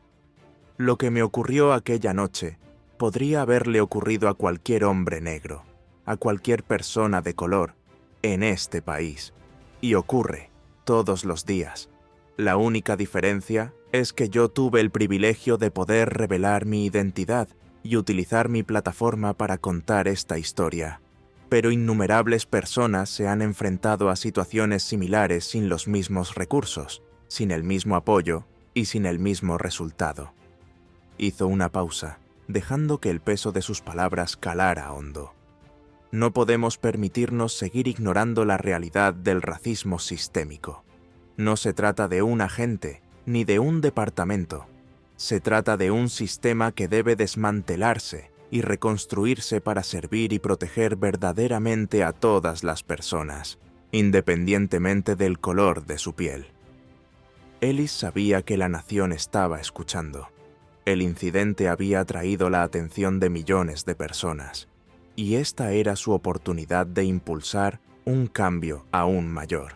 Lo que me ocurrió aquella noche podría haberle ocurrido a cualquier hombre negro, a cualquier persona de color, en este país, y ocurre todos los días. La única diferencia es que yo tuve el privilegio de poder revelar mi identidad y utilizar mi plataforma para contar esta historia. Pero innumerables personas se han enfrentado a situaciones similares sin los mismos recursos, sin el mismo apoyo y sin el mismo resultado. Hizo una pausa, dejando que el peso de sus palabras calara hondo. No podemos permitirnos seguir ignorando la realidad del racismo sistémico. No se trata de un agente ni de un departamento. Se trata de un sistema que debe desmantelarse y reconstruirse para servir y proteger verdaderamente a todas las personas, independientemente del color de su piel. Ellis sabía que la nación estaba escuchando. El incidente había atraído la atención de millones de personas, y esta era su oportunidad de impulsar un cambio aún mayor.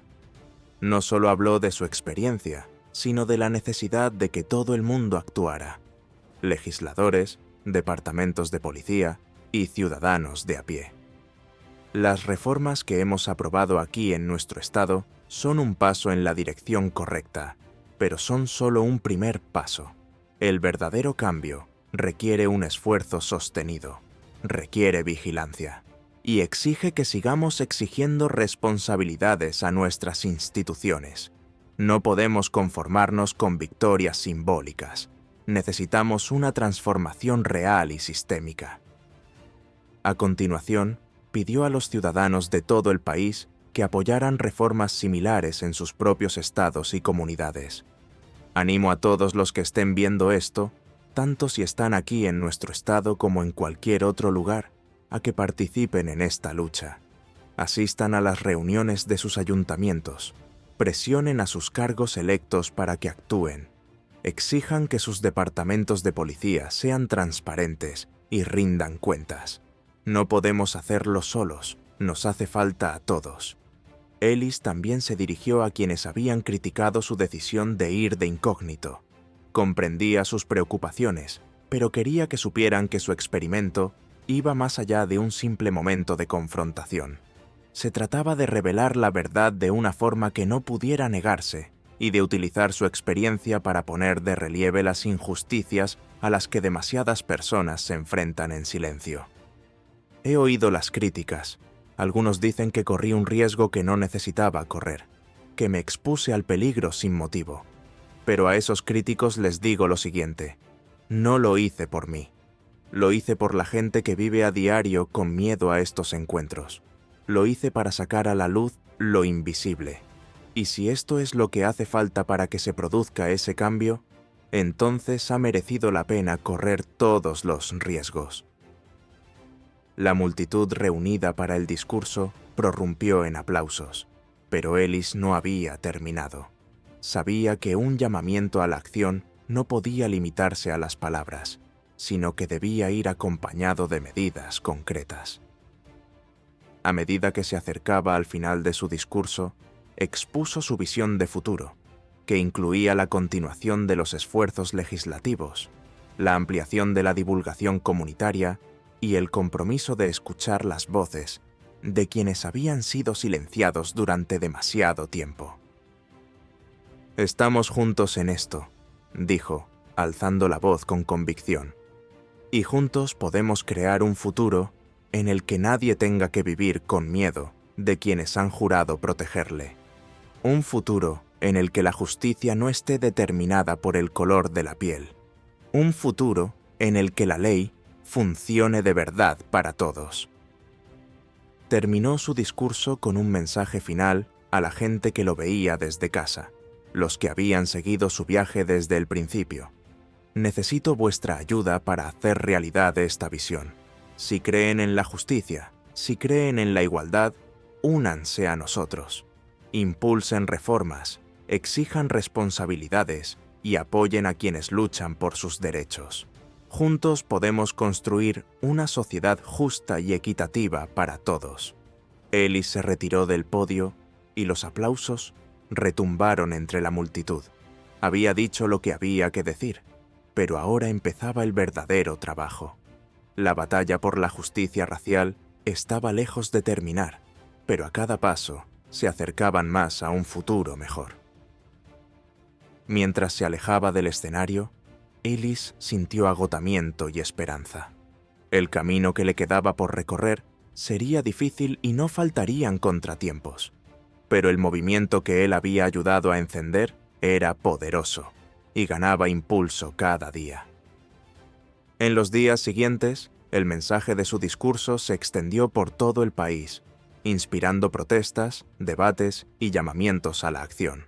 No solo habló de su experiencia, sino de la necesidad de que todo el mundo actuara. Legisladores, departamentos de policía y ciudadanos de a pie. Las reformas que hemos aprobado aquí en nuestro estado son un paso en la dirección correcta, pero son solo un primer paso. El verdadero cambio requiere un esfuerzo sostenido, requiere vigilancia y exige que sigamos exigiendo responsabilidades a nuestras instituciones. No podemos conformarnos con victorias simbólicas. Necesitamos una transformación real y sistémica. A continuación, pidió a los ciudadanos de todo el país que apoyaran reformas similares en sus propios estados y comunidades. Animo a todos los que estén viendo esto, tanto si están aquí en nuestro estado como en cualquier otro lugar, a que participen en esta lucha. Asistan a las reuniones de sus ayuntamientos, presionen a sus cargos electos para que actúen, exijan que sus departamentos de policía sean transparentes y rindan cuentas. No podemos hacerlo solos, nos hace falta a todos. Ellis también se dirigió a quienes habían criticado su decisión de ir de incógnito. Comprendía sus preocupaciones, pero quería que supieran que su experimento iba más allá de un simple momento de confrontación. Se trataba de revelar la verdad de una forma que no pudiera negarse y de utilizar su experiencia para poner de relieve las injusticias a las que demasiadas personas se enfrentan en silencio. He oído las críticas. Algunos dicen que corrí un riesgo que no necesitaba correr, que me expuse al peligro sin motivo. Pero a esos críticos les digo lo siguiente: no lo hice por mí. Lo hice por la gente que vive a diario con miedo a estos encuentros. Lo hice para sacar a la luz lo invisible. Y si esto es lo que hace falta para que se produzca ese cambio, entonces ha merecido la pena correr todos los riesgos. La multitud reunida para el discurso prorrumpió en aplausos, pero Ellis no había terminado. Sabía que un llamamiento a la acción no podía limitarse a las palabras, sino que debía ir acompañado de medidas concretas. A medida que se acercaba al final de su discurso, expuso su visión de futuro, que incluía la continuación de los esfuerzos legislativos, la ampliación de la divulgación comunitaria y el compromiso de escuchar las voces de quienes habían sido silenciados durante demasiado tiempo. «Estamos juntos en esto», dijo, alzando la voz con convicción, «y juntos podemos crear un futuro en el que nadie tenga que vivir con miedo de quienes han jurado protegerle. Un futuro en el que la justicia no esté determinada por el color de la piel. Un futuro en el que la ley funcione de verdad para todos». Terminó su discurso con un mensaje final a la gente que lo veía desde casa, los que habían seguido su viaje desde el principio. «Necesito vuestra ayuda para hacer realidad esta visión. Si creen en la justicia, si creen en la igualdad, únanse a nosotros. Impulsen reformas, exijan responsabilidades y apoyen a quienes luchan por sus derechos. Juntos podemos construir una sociedad justa y equitativa para todos». Ellis se retiró del podio y los aplausos retumbaron entre la multitud. Había dicho lo que había que decir, pero ahora empezaba el verdadero trabajo. La batalla por la justicia racial estaba lejos de terminar, pero a cada paso se acercaban más a un futuro mejor. Mientras se alejaba del escenario, Ellis sintió agotamiento y esperanza. El camino que le quedaba por recorrer sería difícil y no faltarían contratiempos, pero el movimiento que él había ayudado a encender era poderoso y ganaba impulso cada día. En los días siguientes, el mensaje de su discurso se extendió por todo el país, inspirando protestas, debates y llamamientos a la acción.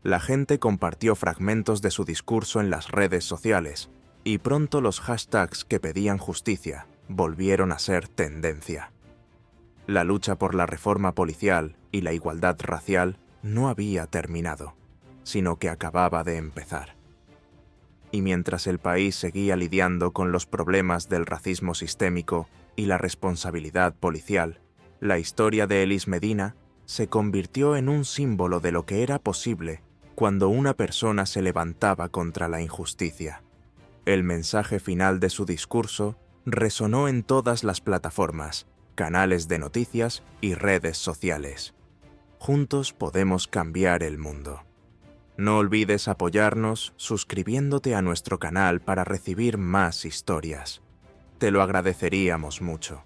La gente compartió fragmentos de su discurso en las redes sociales, y pronto los hashtags que pedían justicia volvieron a ser tendencia. La lucha por la reforma policial y la igualdad racial no había terminado, sino que acababa de empezar. Y mientras el país seguía lidiando con los problemas del racismo sistémico y la responsabilidad policial, la historia de Ellis Medina se convirtió en un símbolo de lo que era posible cuando una persona se levantaba contra la injusticia. El mensaje final de su discurso resonó en todas las plataformas, canales de noticias y redes sociales. Juntos podemos cambiar el mundo. No olvides apoyarnos suscribiéndote a nuestro canal para recibir más historias. Te lo agradeceríamos mucho.